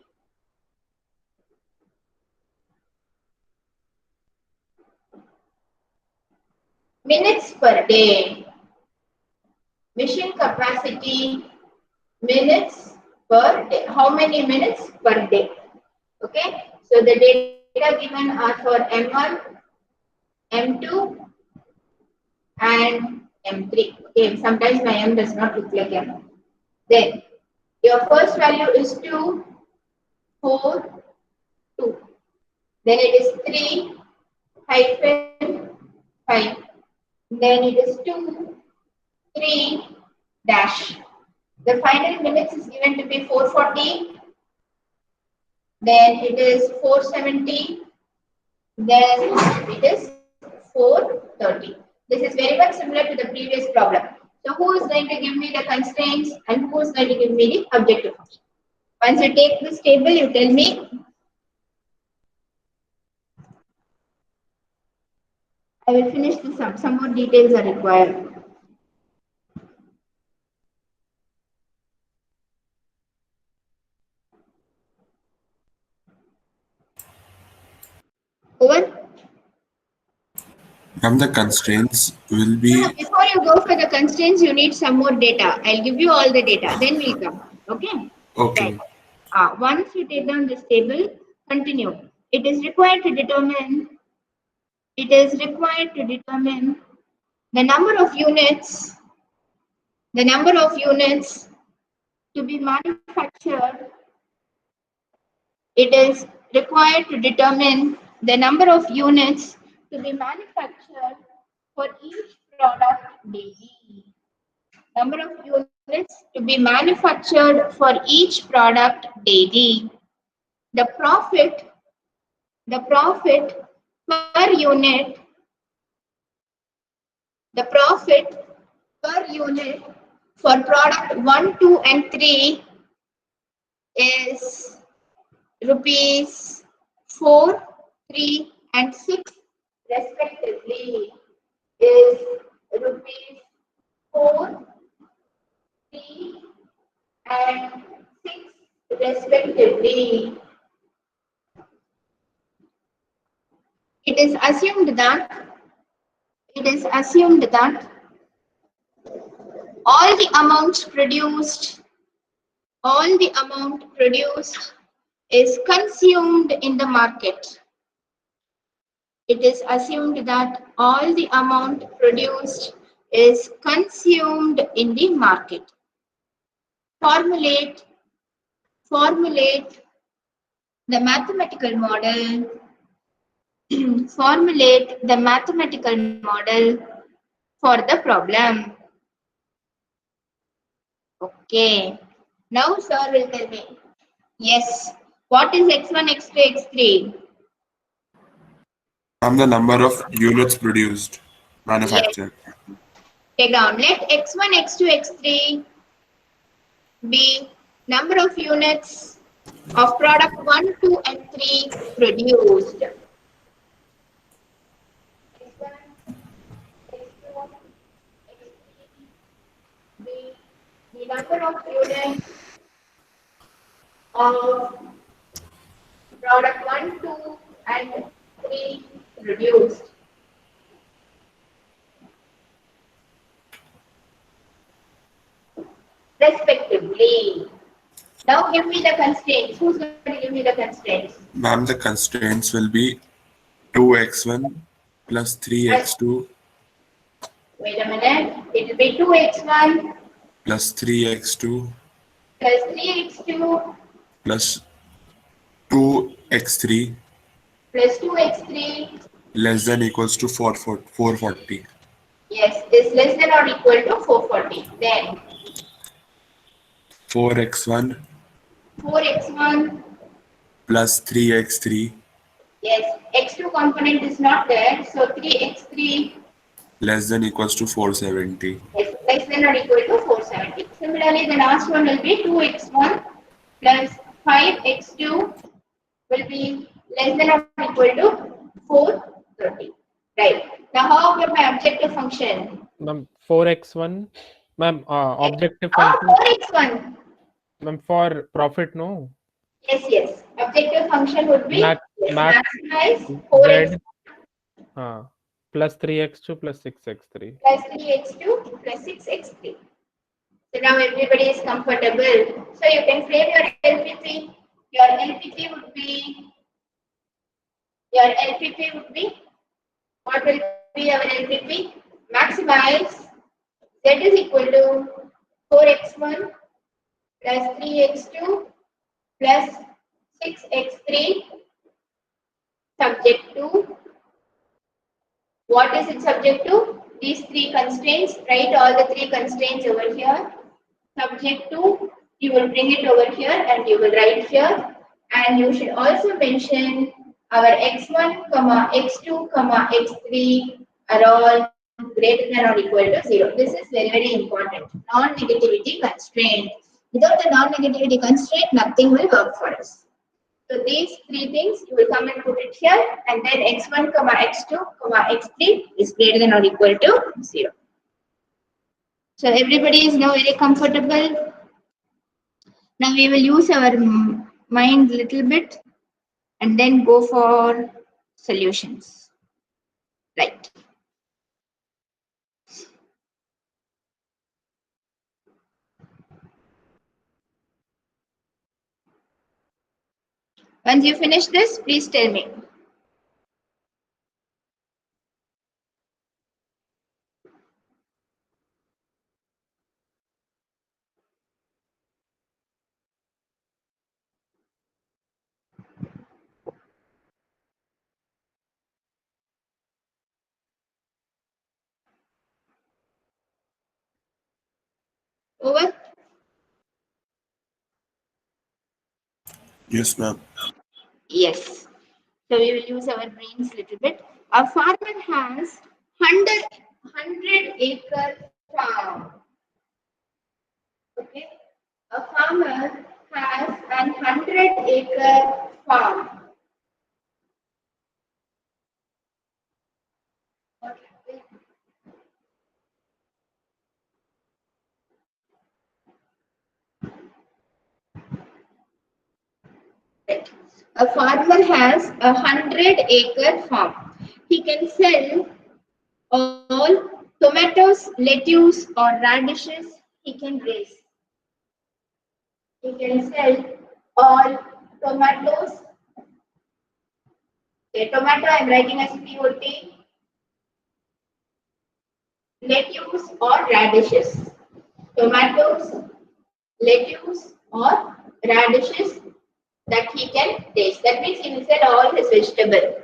minutes per day, machine capacity, minutes per day. How many minutes per day? Okay, so the data given are for M1, M2, and M3. Okay, sometimes my M does not look like M. Then your first value is 2, 4, 2. Then it is 3 hyphen 5. Then it is 2, 3 dash. The final minutes is given to be 440. Then it is 470. Then it is 430. This is very much similar to the previous problem. So who is going to give me the constraints and who is going to give me the objective function? Once you take this table, you tell me. I will finish this up. Some more details are required. Over. Ma'am, the constraints will be Before you go for the constraints, you need some more data. I'll give you all the data, then we'll come. Okay? okay. Right. Once you take down this table, continue. It is required to determine the number of units to be manufactured. It is required to determine the number of units to be manufactured for each product daily. Number of units to be manufactured for each product daily. The profit per unit, for product 1, 2, and 3 is rupees 4, 3, and 6 respectively. Is rupees 4, 3, and 6 respectively. It is assumed that all the amount produced is consumed in the market. It is assumed that all the amount produced is consumed in the market. Formulate the mathematical model. Formulate the mathematical model for the problem. Okay. Now sir will tell me. Yes. What is x1, x2, x3? Ma'am, the number of units produced, manufactured. Yes. Take down. Let x1, x2, x3 be number of units of product 1, 2, and 3 produced. X1, x2, x3 be the number of units of product 1, 2, and 3 produced. Respectively. Now give me the constraints. Who's going to give me the constraints? Ma'am, the constraints will be 2x1 plus 3x2 Wait a minute. It will be 2x1 plus 3x2 plus 3x2 plus 2x3 plus 2x3. less than equals to 440. Yes, is less than or equal to 440. Then 4x1 4x1 plus 3x3 yes, x2 component is not there, so 3x3 less than equals to 470. is less than or equal to 470. Similarly, the last one will be 2x1 plus 5x2 will be less than or equal to 430. Right. Now, how about my objective function? Ma'am, 4x1. Ma'am, objective function. 4x1. Ma'am, for profit, no. Yes. Objective function would be maximize 4x1 plus 3x2 plus 6x3. plus 3x2 plus 6x3. So now everybody is comfortable. So you can frame your LPP. Your LPP would be, what will be our LPP? Maximize Z is equal to 4x1 plus 3x2 plus 6x3 subject to, what is it subject to? These three constraints, write all the three constraints over here. Subject to, you will bring it over here and you will write here. And you should also mention our x1, x2, x3 are all greater than or equal to 0. This is very important. Non-negativity constraint. Without the non-negativity constraint, nothing will work for us. So these three things, you will come and put it here, and then x1, x2, x3 is greater than or equal to 0. So everybody is now very comfortable. Now we will use our mind a little bit and then go for solutions. Right. Once you finish this, please tell me. Over? Yes, ma'am. Yes. So we will use our brains a little bit. A farmer has 100 acre farm. Okay. A farmer has an 100 acre farm. Okay. Right. A farmer has a 100 acre farm. He can sell all tomatoes, lettuce, or radishes he can raise. He can sell all tomatoes. Okay, tomato I'm writing as POT, lettuce or radishes. Tomatoes, lettuce or radishes that he can taste. That means he will sell all his vegetable.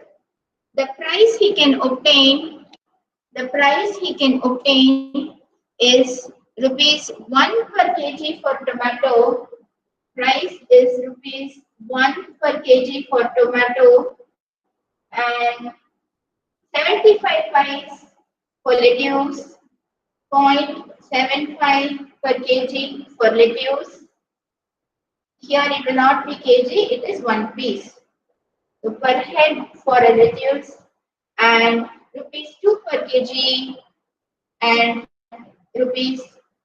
The price he can obtain, is rupees 1 per kg for tomato. Price is rupees 1 per kg for tomato and 75 paise for lettuce, 0.75 per kg for lettuce. Here it will not be kg, it is 1 piece. So per head for a lettuce and rupees 2 per kg and rupees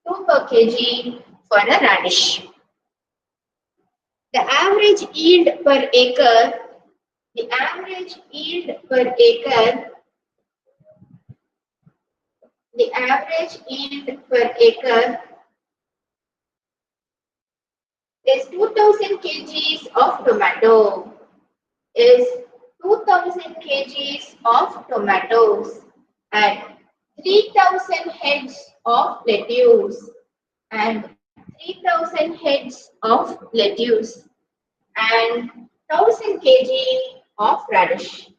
2 per kg for a radish. The average yield per acre, is 2000 kgs of tomato. Is 2000 kgs of tomatoes and 3000 heads of lettuce and 3000 heads of lettuce and 1000 kg of radish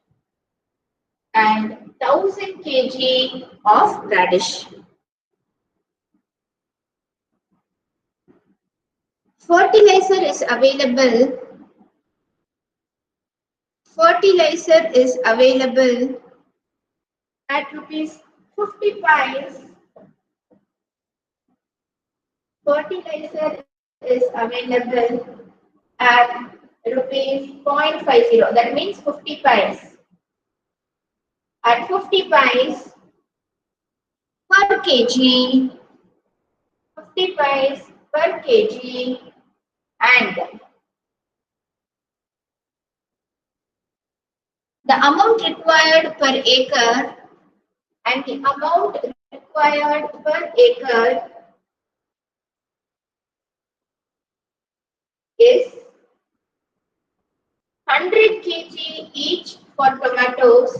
and 1000 kg of radish. Fertilizer is available. Fertilizer is available at rupees 50 paise. Fertilizer is available at rupees 0.50. That means 50 paise. At 50 paise per kg, 50 paise per kg, and the amount required per acre is 100 kg each for tomatoes,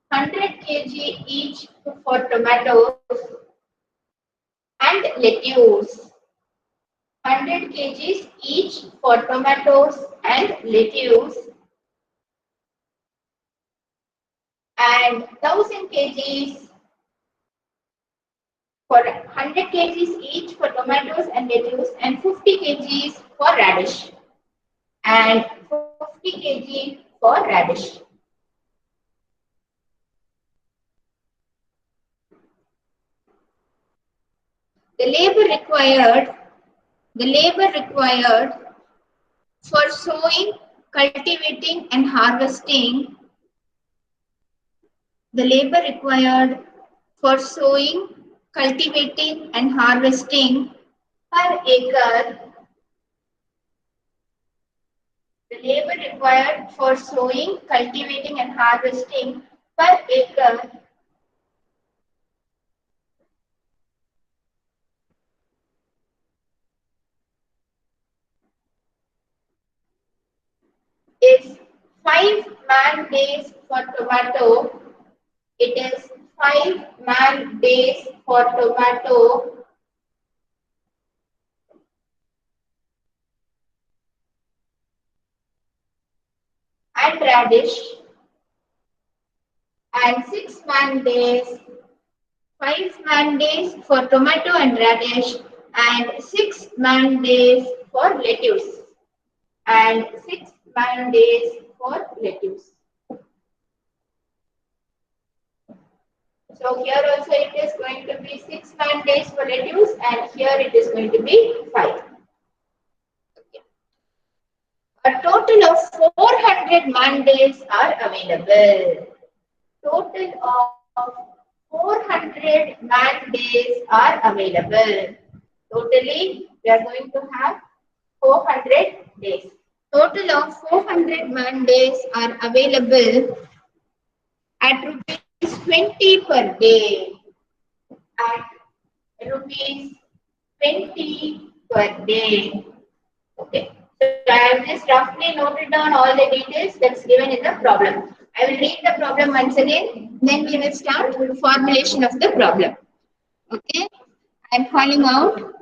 100 kg each for tomatoes and lettuce. 100 kgs each for tomatoes and lettuce and 1000 kgs for 100 kgs each for tomatoes and lettuce and 50 kgs for radish and 50 kg for radish. The labor required for sowing, cultivating and harvesting, the labor required for sowing, cultivating and harvesting per acre, the labor required for sowing, cultivating and harvesting per acre is 5 man days for tomato. It is 5 man days for tomato and radish, and 6 man days, 5 man days for tomato and radish, and 6 man days for lettuce, and 6 man days for lettuce. So here also it is going to be 6 man days for lettuce, and here it is going to be 5. Okay. A total of 400 man days are available. Total of 400 man days are available. Totally, we are going to have 400 days. Total of 400 man days are available at rupees 20 per day. At rupees 20 per day. Okay. So I have just roughly noted down all the details that's given in the problem. I will read the problem once again, then we will start with formulation of the problem. Okay. I am calling out.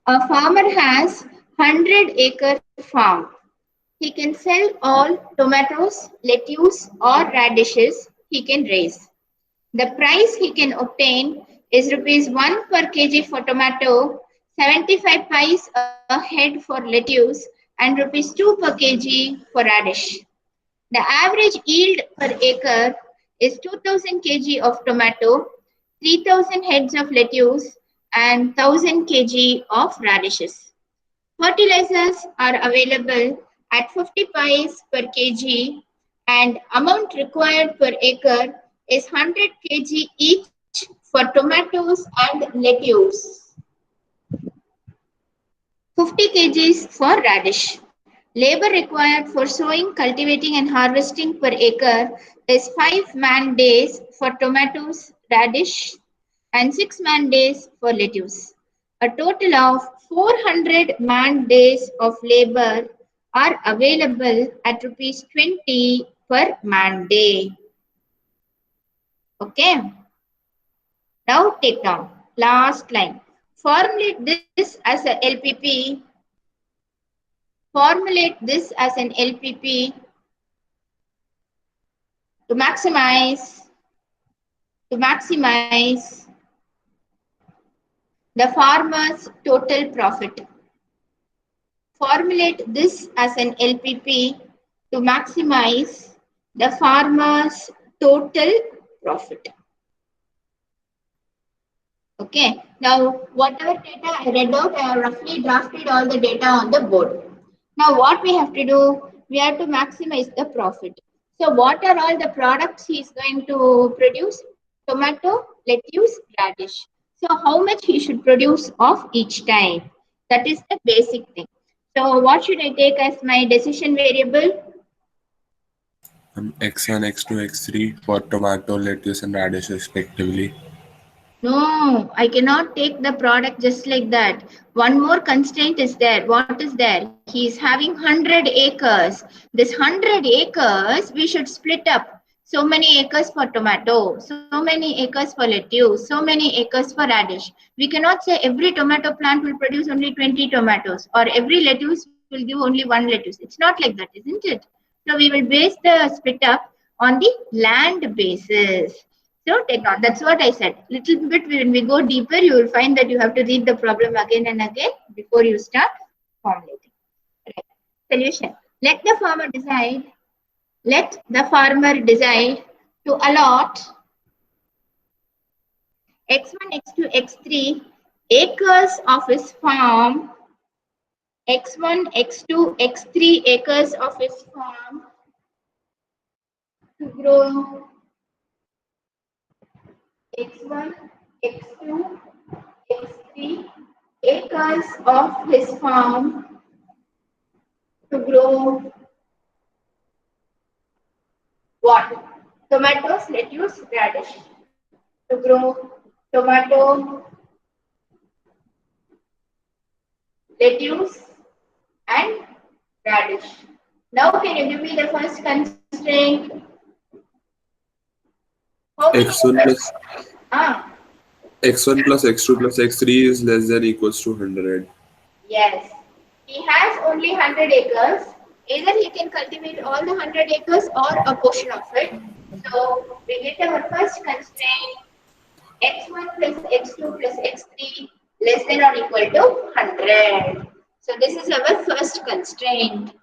A farmer has 100-acre farm. He can sell all tomatoes, lettuce or radishes he can raise. The price he can obtain is rupees 1 per kg for tomato, 75 pice a head for lettuce, and rupees 2 per kg for radish. The average yield per acre is 2000 kg of tomato, 3000 heads of lettuce, and 1000 kg of radishes. Fertilizers are available at 50 pice per kg, and amount required per acre is 100 kg each for tomatoes and lettuce, 50 kgs for radish. Labor required for sowing, cultivating and harvesting per acre is 5 man days for tomatoes, radish, and 6 man days for lettuce. A total of 400 man days of labor are available at rupees 20 per man day. Okay. Now take down last line. Formulate this as a LPP. Formulate this as an LPP to maximize the farmer's total profit. Formulate this as an LPP to maximize the farmer's total profit. Okay, now whatever data I read out, I have roughly drafted all the data on the board. Now what we have to do, we have to maximize the profit. So what are all the products he is going to produce? Tomato, lettuce, radish. So how much he should produce of each time? That is the basic thing. So what should I take as my decision variable? X1, X2, X3 for tomato, lettuce, and radish respectively. No, I cannot take the product just like that. One more constraint is there. What is there? He is having 100 acres. This 100 acres, we should split up. So many acres for tomato, so many acres for lettuce, so many acres for radish. We cannot say every tomato plant will produce only 20 tomatoes or every lettuce will give only 1 lettuce. It's not like that, isn't it? So we will base the split up on the land basis. So take note. That's what I said. Little bit when we go deeper, you will find that you have to read the problem again and again before you start formulating. Right. Solution. Let the farmer decide. Let the farmer decide to allot X1, X2, X3 acres of his farm. X1, X2, X3 acres of his farm to grow X1, X2, X3 acres of his farm to grow what? Tomatoes, lettuce, radish. To grow tomato, lettuce, and radish. Now can you give me the first constraint? How many x1 acres? plus Ah, x1 plus x2 plus x3 is less than equals to 100. yes. He has only 100 acres. Either he can cultivate all the 100 acres or a portion of it. So we get our first constraint x1 plus x2 plus x3 less than or equal to 100. So this is our first constraint.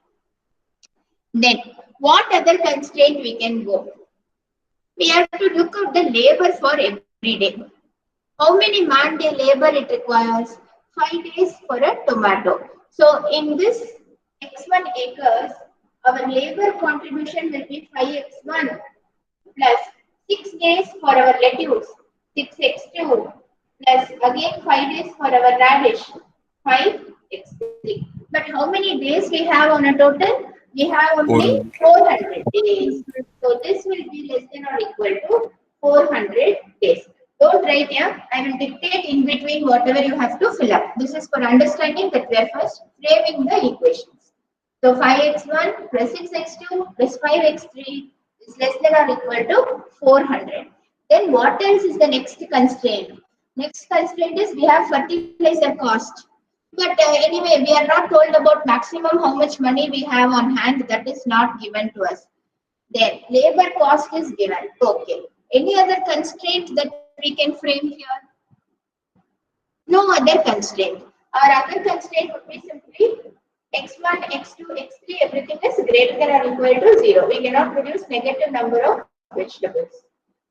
Then what other constraint we can go? We have to look at the labor for every day. How many man day labor it requires? 5 days for a tomato. So in this x1 acres, our labor contribution will be 5x1 plus 6 days for our lettuce, 6x2 plus again 5 days for our radish, 5x3. But how many days we have on a total? We have only 400 days. So this will be less than or equal to 400 days. Don't write here. I will dictate in between whatever you have to fill up. This is for understanding that we are first framing the equations. So 5x1 plus 6x2 plus 5x3 is less than or equal to 400. Then what else is the next constraint? Next constraint is we have fertilizer cost. But anyway, we are not told about maximum how much money we have on hand. That is not given to us. Then labor cost is given. Okay. Any other constraint that we can frame here? No other constraint. Our other constraint would be simply x1, x2, x3, everything is greater than or equal to 0. We cannot produce negative number of vegetables.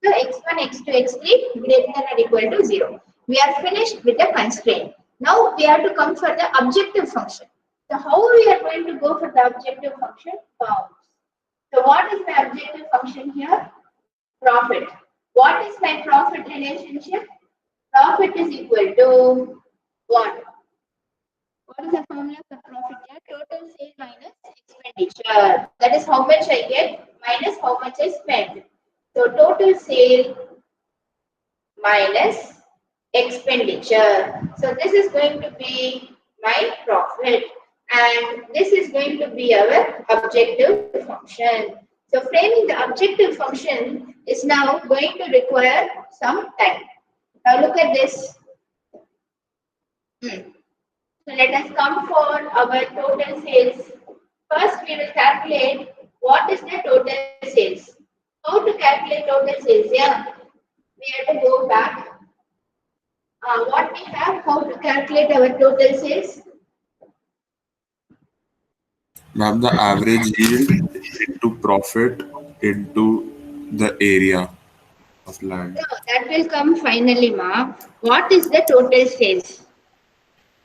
So x1, x2, x3 greater than or equal to 0. We are finished with the constraint. Now we have to come for the objective function. So how we are going to go for the objective function? Bounds. So what is my objective function here? Profit. What is my profit relationship? Profit is equal to 1. What is the formula for profit here? Total sale minus expenditure. That is how much I get minus how much I spend. So total sale minus expenditure. So this is going to be my profit. And this is going to be our objective function. So framing the objective function is now going to require some time. Now look at this. So let us come for our total sales. First, we will calculate what is the total sales. How to calculate total sales? Yeah, we have to go back. What we have, how to calculate our total sales? Ma'am, the average yield into profit into the area of land. No, that will come finally, ma. What is the total sales?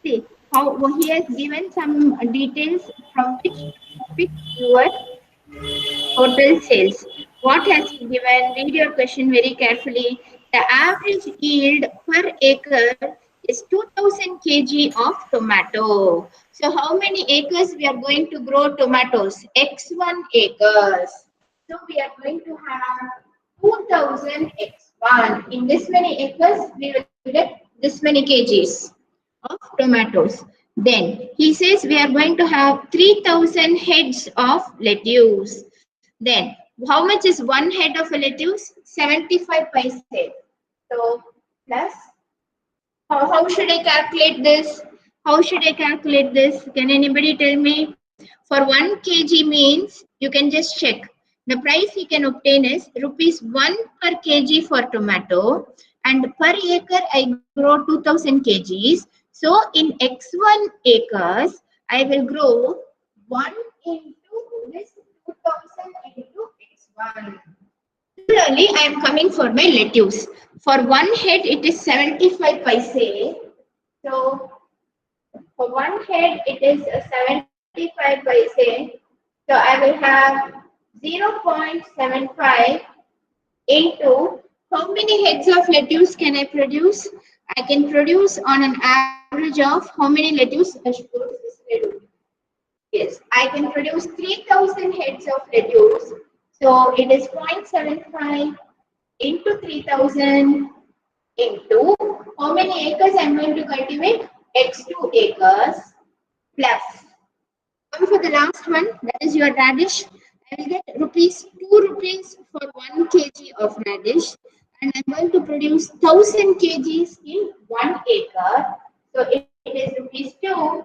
See, how he has given some details from which pick your total sales. What has he given? Read your question very carefully. The average yield per acre is 2000 kg of tomato. So how many acres we are going to grow tomatoes? X1 acres. So we are going to have 2000 X1. In this many acres, we will get this many kgs of tomatoes. Then he says we are going to have 3000 heads of lettuce. Then how much is one head of a lettuce? 75 paise. So plus, how should I calculate this? How should I calculate this? Can anybody tell me? For 1 kg means you can just check. The price he can obtain is rupees 1 per kg for tomato, and per acre I grow 2000 kgs. So in x1 acres, I will grow 1 into this 2000 into x1. Similarly, I am coming for my lettuce. For one head, it is 75 paise. So for one head, it is 75 paise. So I will have 0.75 into how many heads of lettuce can I produce? I can produce on an average of how many lettuce? I should go to this way. Yes, I can produce 3000 heads of lettuce. So it is 0.75 into 3000 into how many acres I am going to cultivate? X2 acres plus Come for the last one, that is your radish. I will get rupees 2 rupees for 1 kg of radish, and I'm going to produce 1000 kgs in 1 acre. So it is rupees 2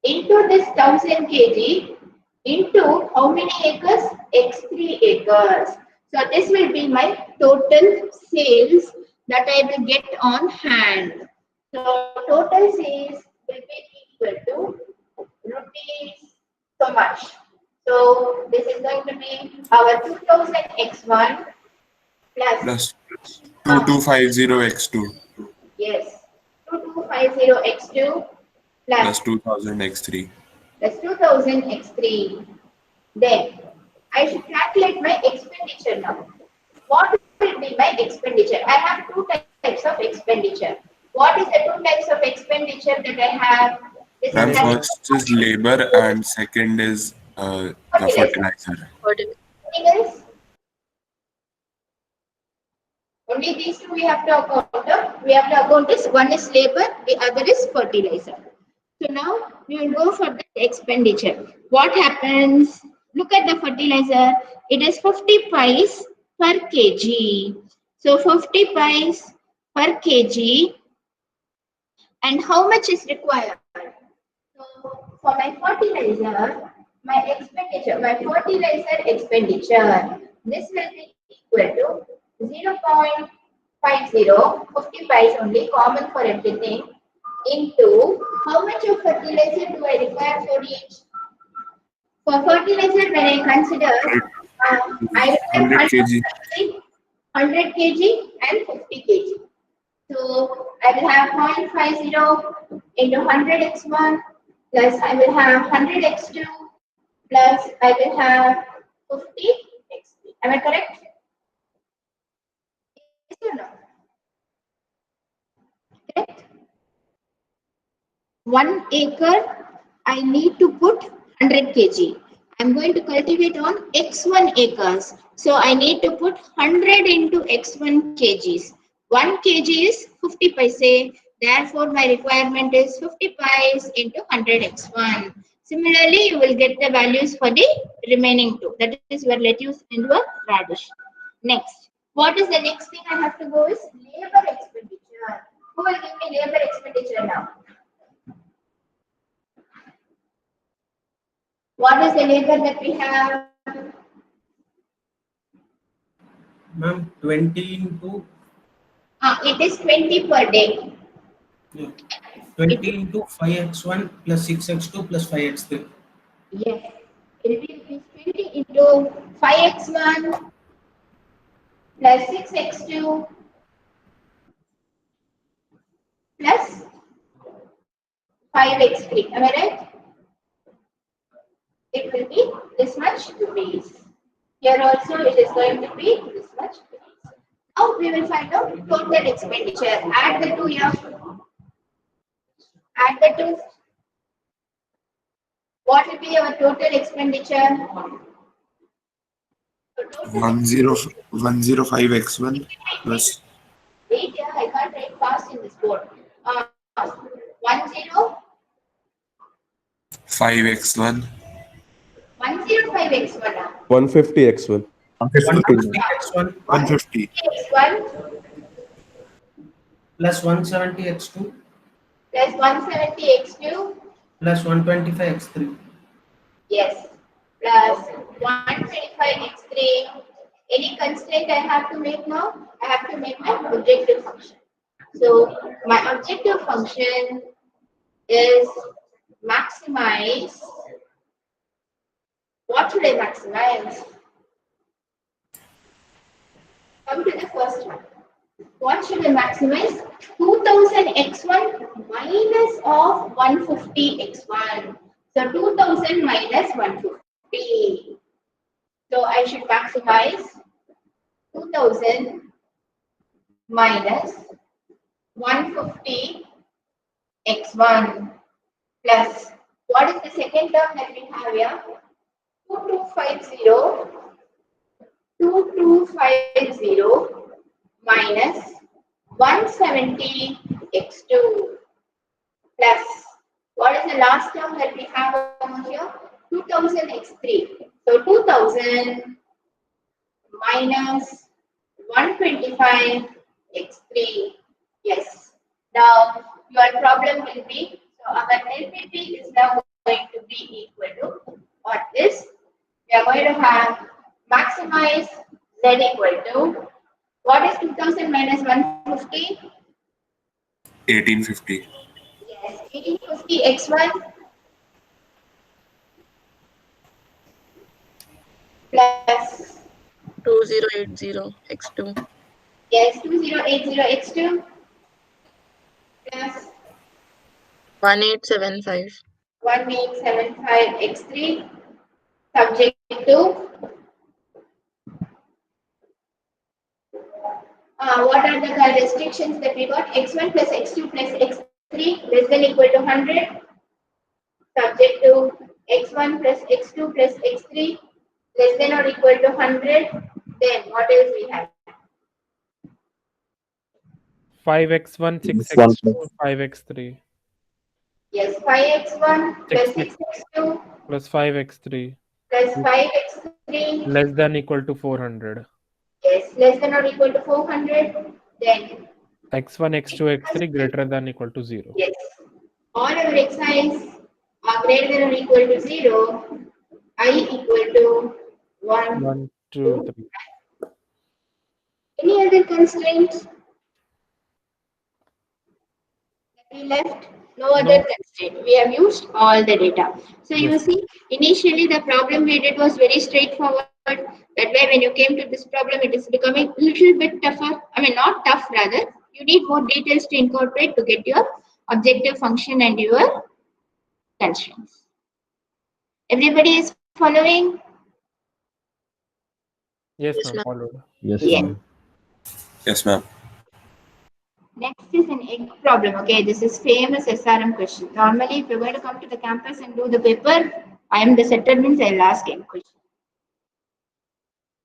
into this 1000 kg into how many acres? X3 acres. So this will be my total sales that I will get on hand. So total sales will be equal to rupees so much. So this is going to be our 2000 x1 plus Plus 2250 x2 yes 2250 x2 plus plus 2000 x3. plus 2000 x3. Then I should calculate my expenditure now. What will be my expenditure? I have two types of expenditure. What is the two types of expenditure that I have? This Ma'am, is first is labor and second is the fertilizer. anything else? Only these two we have to account. We have to account this. One is labor, the other is fertilizer. So now we will go for the expenditure. What happens? Look at the fertilizer. It is 50 pies per kg. So 50 pies per kg. And how much is required? So for my fertilizer, my fertilizer expenditure, this will be equal to 0.50, 50 pies only, common for everything, into how much of fertilizer do I require for each? For fertilizer, when I consider, I require 100 kg. 100 kg and 50 kg. So I will have 0.50 into 100x1 plus I will have 100x2 plus I will have 50x3. Am I correct? Yes or no? Correct. 1 acre, I need to put 100 kg. I'm going to cultivate on x1 acres. So I need to put 100 into x1 kgs. 1 kg is 50 paise. Therefore, my requirement is 50 pies into 100 x1. Similarly, you will get the values for the remaining two. That is your lettuce and your radish. Next, what is the next thing I have to go is labor expenditure. Who will give me labor expenditure now? What is the labor that we have? Ma'am, 20 into It is 20 per day. 20 into 5x1 plus 6x2 plus 5x3. Yes. It will be 20 into 5x1 plus 6x2 plus 5x3. Am I right? It will be this much rupees. Here also it is going to be this much rupees. Now we will find out total expenditure. Add the two here. Add the two. What will be our total expenditure? 105 x1 plus Wait, yeah, I can't write fast in this board. 10 5 x1 105 x1 150 x1. 150 x1 150 x1 plus 170 x2 plus 170 x2 plus 125 x3. yes plus 125 x3. Any constraint I have to make now? I have to make my objective function. So my objective function is maximize. What should I maximize? Come to the first one. What should I maximize? 2000 x1 minus of 150 x1. So 2000 minus 150. So I should maximize 2000 minus 150 x1 plus what is the second term that we have here? 2250 minus 170 x2 plus What is the last term that we have over here? 2000 x3. So 2000 minus 125 x3. Yes. Now your problem will be, so our LPP is now going to be equal to what is? We are going to have maximize z equal to, what is 2000 minus 150? 1850. Yes, 1850 x1 plus, 2080 x2 yes, 2080 x2 plus 1875 1875 x3 subject to, what are the restrictions that we got? X1 plus x2 plus x3 less than equal to 100, subject to x1 plus x2 plus x3 less than or equal to 100. Then what else we have? 5x1, This one 6x2, 5x3 Yes, 5x1 plus 6x2 plus 5x3 plus 5x3, less than equal to 400. yes, less than or equal to 400. Then x1, x2, x3 greater than equal to 0. yes, all our xi's are greater than or equal to 0, I equal to 1. 1, 2, 3. Any other constraints that we left? No other constraint. We have used all the data. So you Yes. see, initially the problem we did was very straightforward. That way, when you came to this problem, it is becoming a little bit tougher. I mean, not tough, rather. You need more details to incorporate to get your objective function and your constraints. Everybody is following? Yes, Yes, ma'am. ma'am. Followed. Yes, Yeah. ma'am. Yes, ma'am. Next is an egg problem. Okay, this is famous SRM question. Normally, if you're going to come to the campus and do the paper, I am the setter, means I'll ask egg question.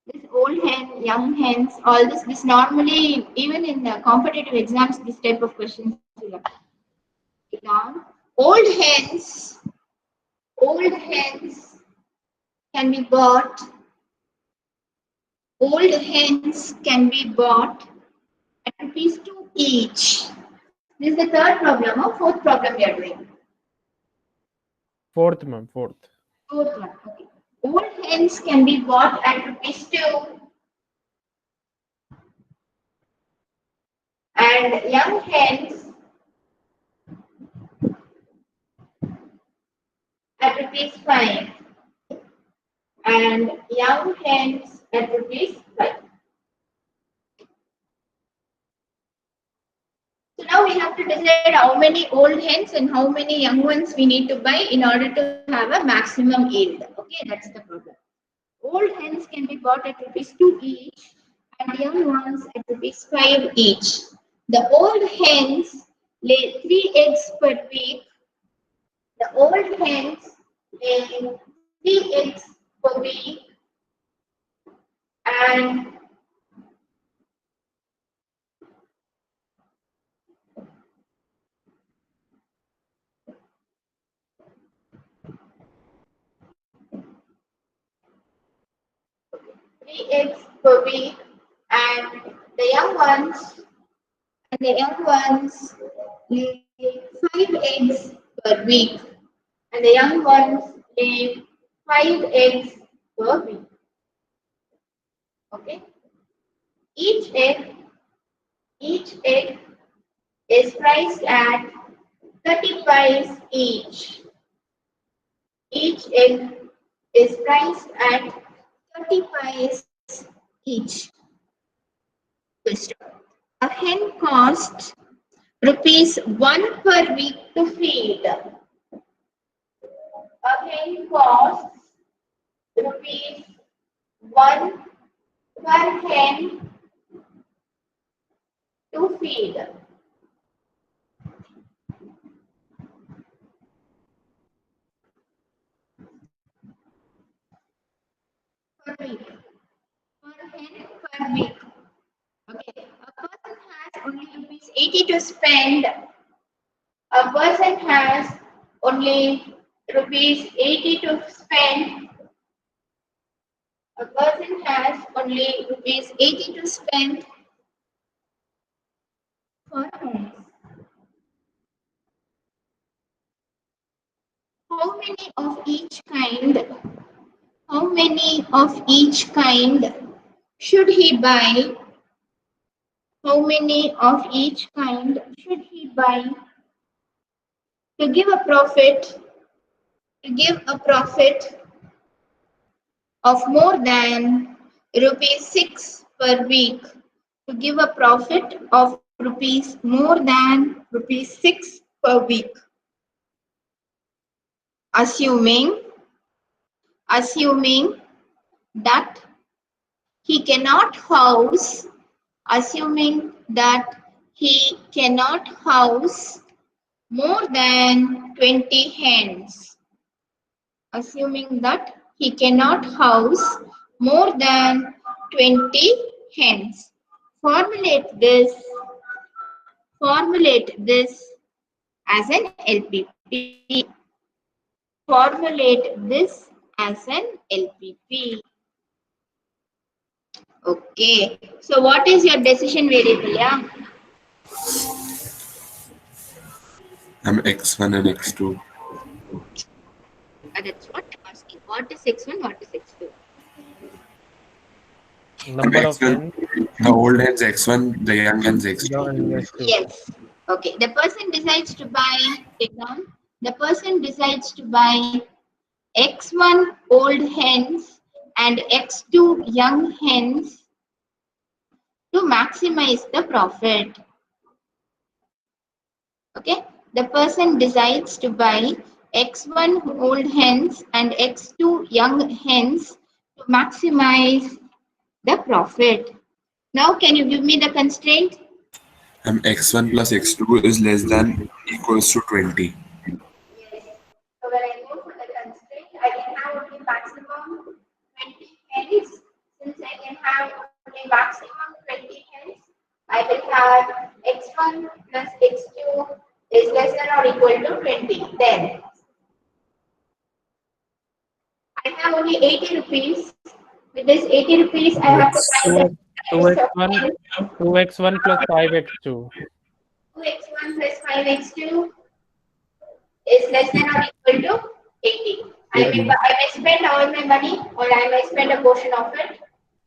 This old hen, young hens, all this normally, even in the competitive exams, this type of questions will appear. Down. Old hens can be bought. Old hens can be bought at ₹2 each. This is the third problem or fourth problem we are doing. Fourth, ma'am. Fourth. Fourth one. Okay. Old hens can be bought at ₹2 and young hens at ₹5 and young hens at ₹5. So now we have to decide how many old hens and how many young ones we need to buy in order to have a maximum yield. Okay, that's the problem. Old hens can be bought at ₹2 each and young ones at ₹5 each. The old hens lay 3 eggs per week. The old hens lay 3 eggs per week and three eggs per week, and the young ones lay 5 eggs per week, and the young ones lay 5 eggs per week. Okay. Each egg is priced at 30 pies each. Each egg is priced at 30 pies each. Question. A hen costs ₹1 per week to feed. A hen costs ₹1 per hen to feed. Per week. Per hen per week. Okay. A person has only ₹80 to spend. A person has only rupees 80 to spend. A person has only rupees 80 to spend for hens. How many of each kind? How many of each kind should he buy? How many of each kind should he buy to give a profit? To give a profit of more than rupees 6 per week. To give a profit of rupees more than rupees 6 per week. Assuming that he cannot house, more than 20 hens. Assuming that he cannot house more than 20 hens. Formulate this as an LPP. Formulate this as an LPP. Okay. So what is your decision variable? Yeah. X1 and X2. That's what I'm asking. What is X1? What is X2? Number of X1, hens. the old hens X1, the young hens X2. Yes. Yes. Okay. The person decides to buy, take down. The person decides to buy X1 old hens and X2 young hens to maximize the profit. Okay. The person decides to buy X1 old hens and X2 young hens to maximize the profit. Now, can you give me the constraint? X1 plus X2 is less than equals to 20. Yes. So when I go for the constraint, I can have only maximum 20 hens. Since I can have only maximum 20 hens, I will have X1 plus X2 is less than or equal to 20. Then I have only 80 rupees. With this 80 rupees, I have to buy the 2x1 plus 5x2. 2x1 plus 5x2 is less than or equal to 80. I may spend all my money or I may spend a portion of it.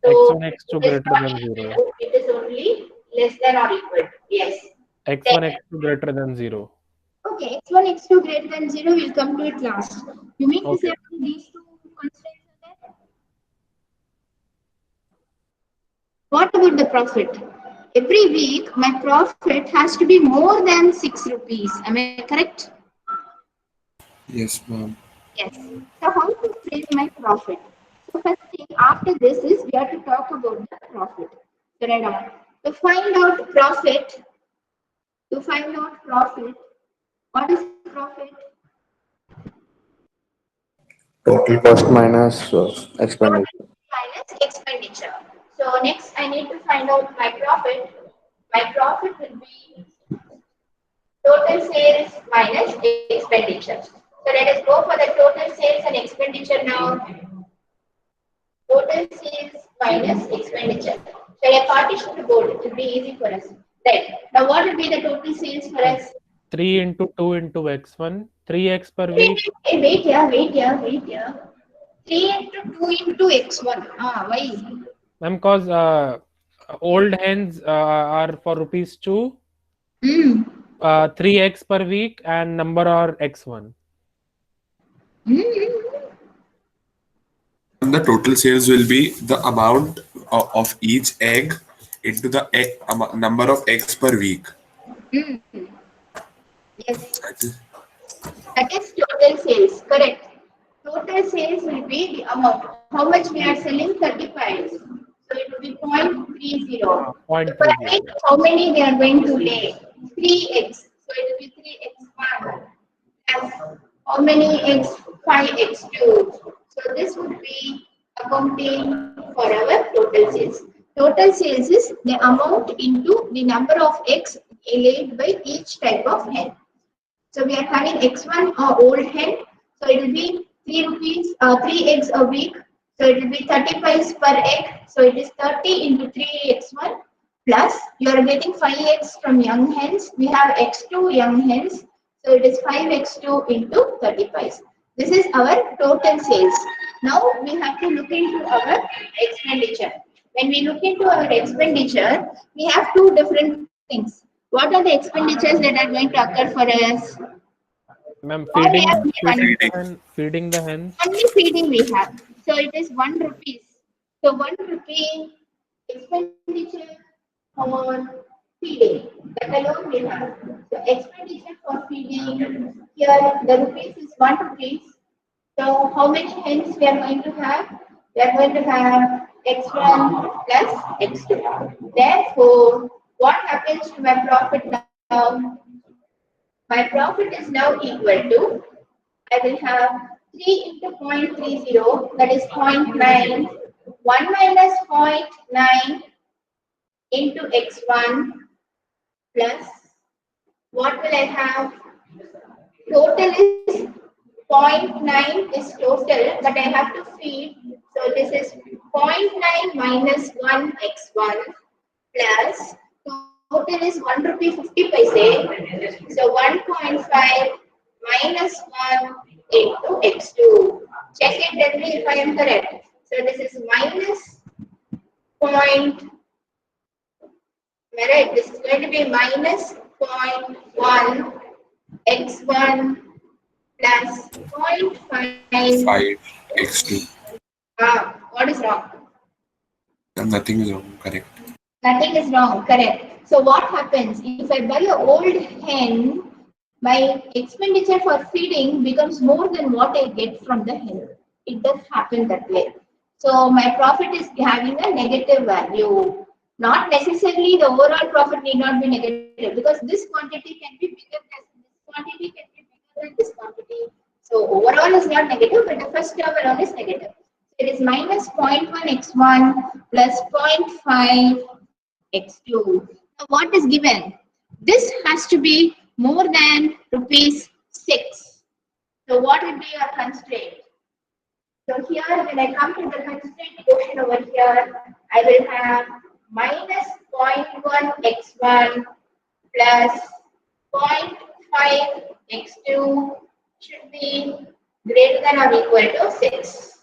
So X1, X2 greater than 0. it is only less than or equal to. Yes. X1, X2 greater than 0. Okay, X1, X2 greater than 0, we'll come to it last. You mean to say these two constraints are there? What about the profit? Every week, my profit has to be more than 6 rupees. Am I correct? Yes, ma'am. Yes. So how to place my profit? So first thing after this is we have to talk about the profit. So right now, to find out profit, what is profit? Total cost minus expenditure. Minus expenditure. So next I need to find out my profit. My profit will be total sales minus expenditure. So let us go for the total sales and expenditure now. Total sales minus expenditure. So I partition the board. It will be easy for us. Right. Now what will be the total sales for us? 3 into 2 into x1, 3x per week. Hey, wait here. 3 into 2 into x1. Why? Ma'am, because old hens are for rupees 2, 3x per week, and number are x1. And the total sales will be the amount of each egg into the egg, number of eggs per week. Yes. That is total sales, correct. Total sales will be the amount. How much we are selling? 35. So it will be 0.30. Per week, how many they are going to lay? 3 eggs. So it will be 3x1. As how many eggs? 5x2. So this would be accounting for our total sales. Total sales is the amount into the number of eggs laid by each type of hen. So we are having x1 old hen. So it will be 3 rupees, 3 eggs a week. So it will be 30 pice per egg. So it is 30 into 3x1 plus you are getting 5 eggs from young hens. We have x2 young hens. So it is 5x2 into 30 pice. This is our total sales. Now we have to look into our expenditure. When we look into our expenditure, we have two different things. What are the expenditures that are going to occur for us? Ma'am, All we feeding, have feeding the hens. only feeding we have. So it is 1 rupees. So 1 rupee expenditure for feeding. That alone we have. So expenditure for feeding, here the rupees is 1 rupees. So how many hens we are going to have? We are going to have x1 plus x2. Therefore, what happens to my profit now? My profit is now equal to, I will have 3 into 0.30, that is 0.9. 1 minus 0.9 into x1 plus, what will I have? Total is 0.9 is total, but I have to feed. So this is 0.9 minus 1 x1 plus total is 1 rupee 50 paise. So 1.5 minus 1 into x2. Check it, tell me if I am correct. So this is minus point. Right, this is going to be minus 0.1 x1 plus 0.5. 5x2. What is wrong? Nothing is wrong. Correct. Nothing is wrong, correct. So what happens if I buy an old hen, my expenditure for feeding becomes more than what I get from the hen. It does happen that way. So my profit is having a negative value. Not necessarily the overall profit need not be negative because this quantity can be bigger than this quantity can be bigger than this quantity. So overall is not negative, but the first term alone is negative. It is minus 0.1 x1 plus 0.5 x2. Now what is given? This has to be more than rupees 6. So what will be your constraint? So here when I come to the constraint portion over here, I will have minus 0.1 x1 plus 0.5 x2 should be greater than or equal to 6.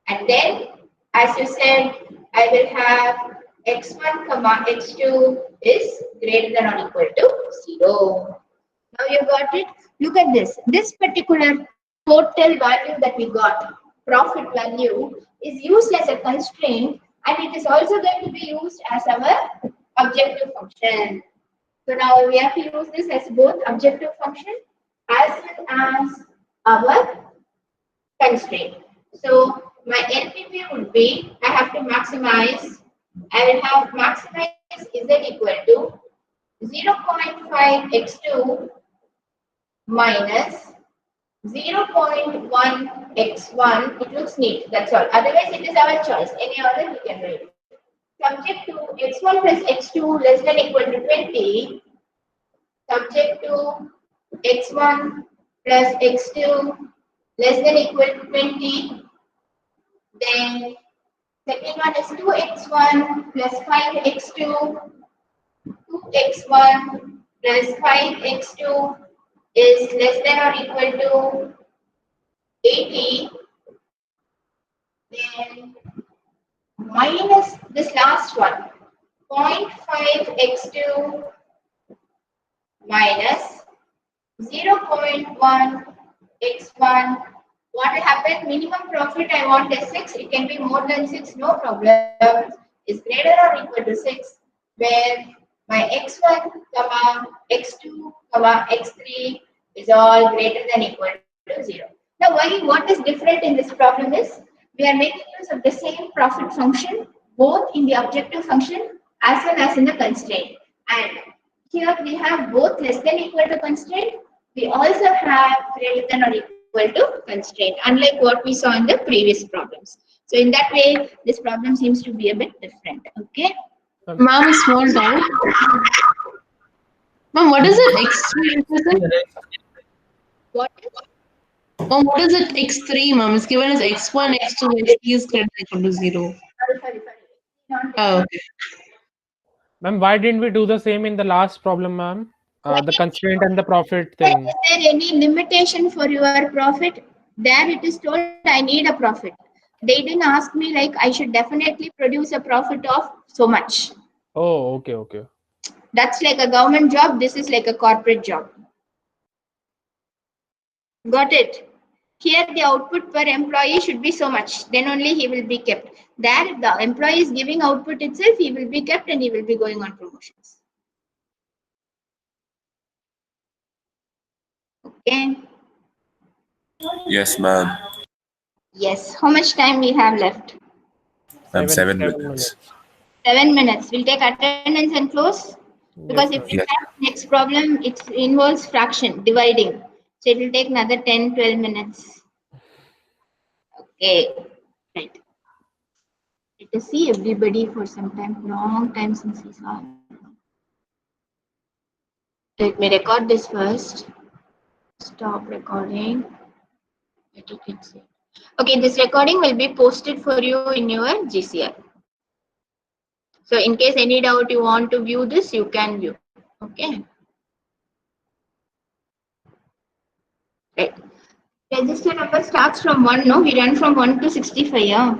And then, as you said, I will have x1 comma x2 is greater than or equal to 0. Now you got it? Look at this. This particular total value that we got, profit value, is used as a constraint and it is also going to be used as our objective function. So now we have to use this as both objective function as well as our constraint. So my LPP would be, I have to maximize, I will have maximize z equal to 0.5 x2 minus 0.1 x1. It looks neat, that's all. Otherwise, it is our choice. Any other we can write. Subject to x1 plus x2 less than equal to 20. Subject to x1 plus x2 less than equal to 20. Then second one is 2x1 plus 5x2. 2x1 plus 5x2 is less than or equal to 80. Then minus this last one, 0.5x2 minus 0.1 x1. What will happen? Minimum profit I want is 6. It can be more than 6, no problem. Is greater or equal to 6, where my x1, comma x2, comma x3 is all greater than equal to 0. Now, what is different in this problem is we are making use of the same profit function both in the objective function as well as in the constraint. And here we have both less than equal to constraint. We also have greater than or equal to constraint, unlike what we saw in the previous problems. So in that way, this problem seems to be a bit different. Okay. Ma'am, small doubt. Ma'am, what is it? X3 represent? What? Mom, what is it x3, mom? It's given as x1, x2, x3 is greater than equal to 0. Sorry. Not Oh, okay. Ma'am, why didn't we do the same in the last problem, ma'am? The constraint and the profit Is thing. there any limitation for your profit? There it is told I need a profit. They didn't ask me like I should definitely produce a profit of so much. Oh, okay. That's like a government job. This is like a corporate job. Got it? Here the output per employee should be so much. Then only he will be kept. There if the employee is giving output itself, he will be kept and he will be going on promotions. Okay. Yes, ma'am. Yes. How much time we have left? Ma'am, 7 7 minutes. 7 minutes. We'll take attendance and close. Because if Yes, we Yes. have next problem, it involves fraction, dividing. So it will take another 10, 12 minutes. Okay. Right. Let us see everybody for some time, long time since we saw. Let me record this first. Stop recording. Let it get saved. Okay, this recording will be posted for you in your GCR. So in case any doubt you want to view this, you can view. Okay. Right. Register number starts from 1, no? We run from 1 to 65, yeah?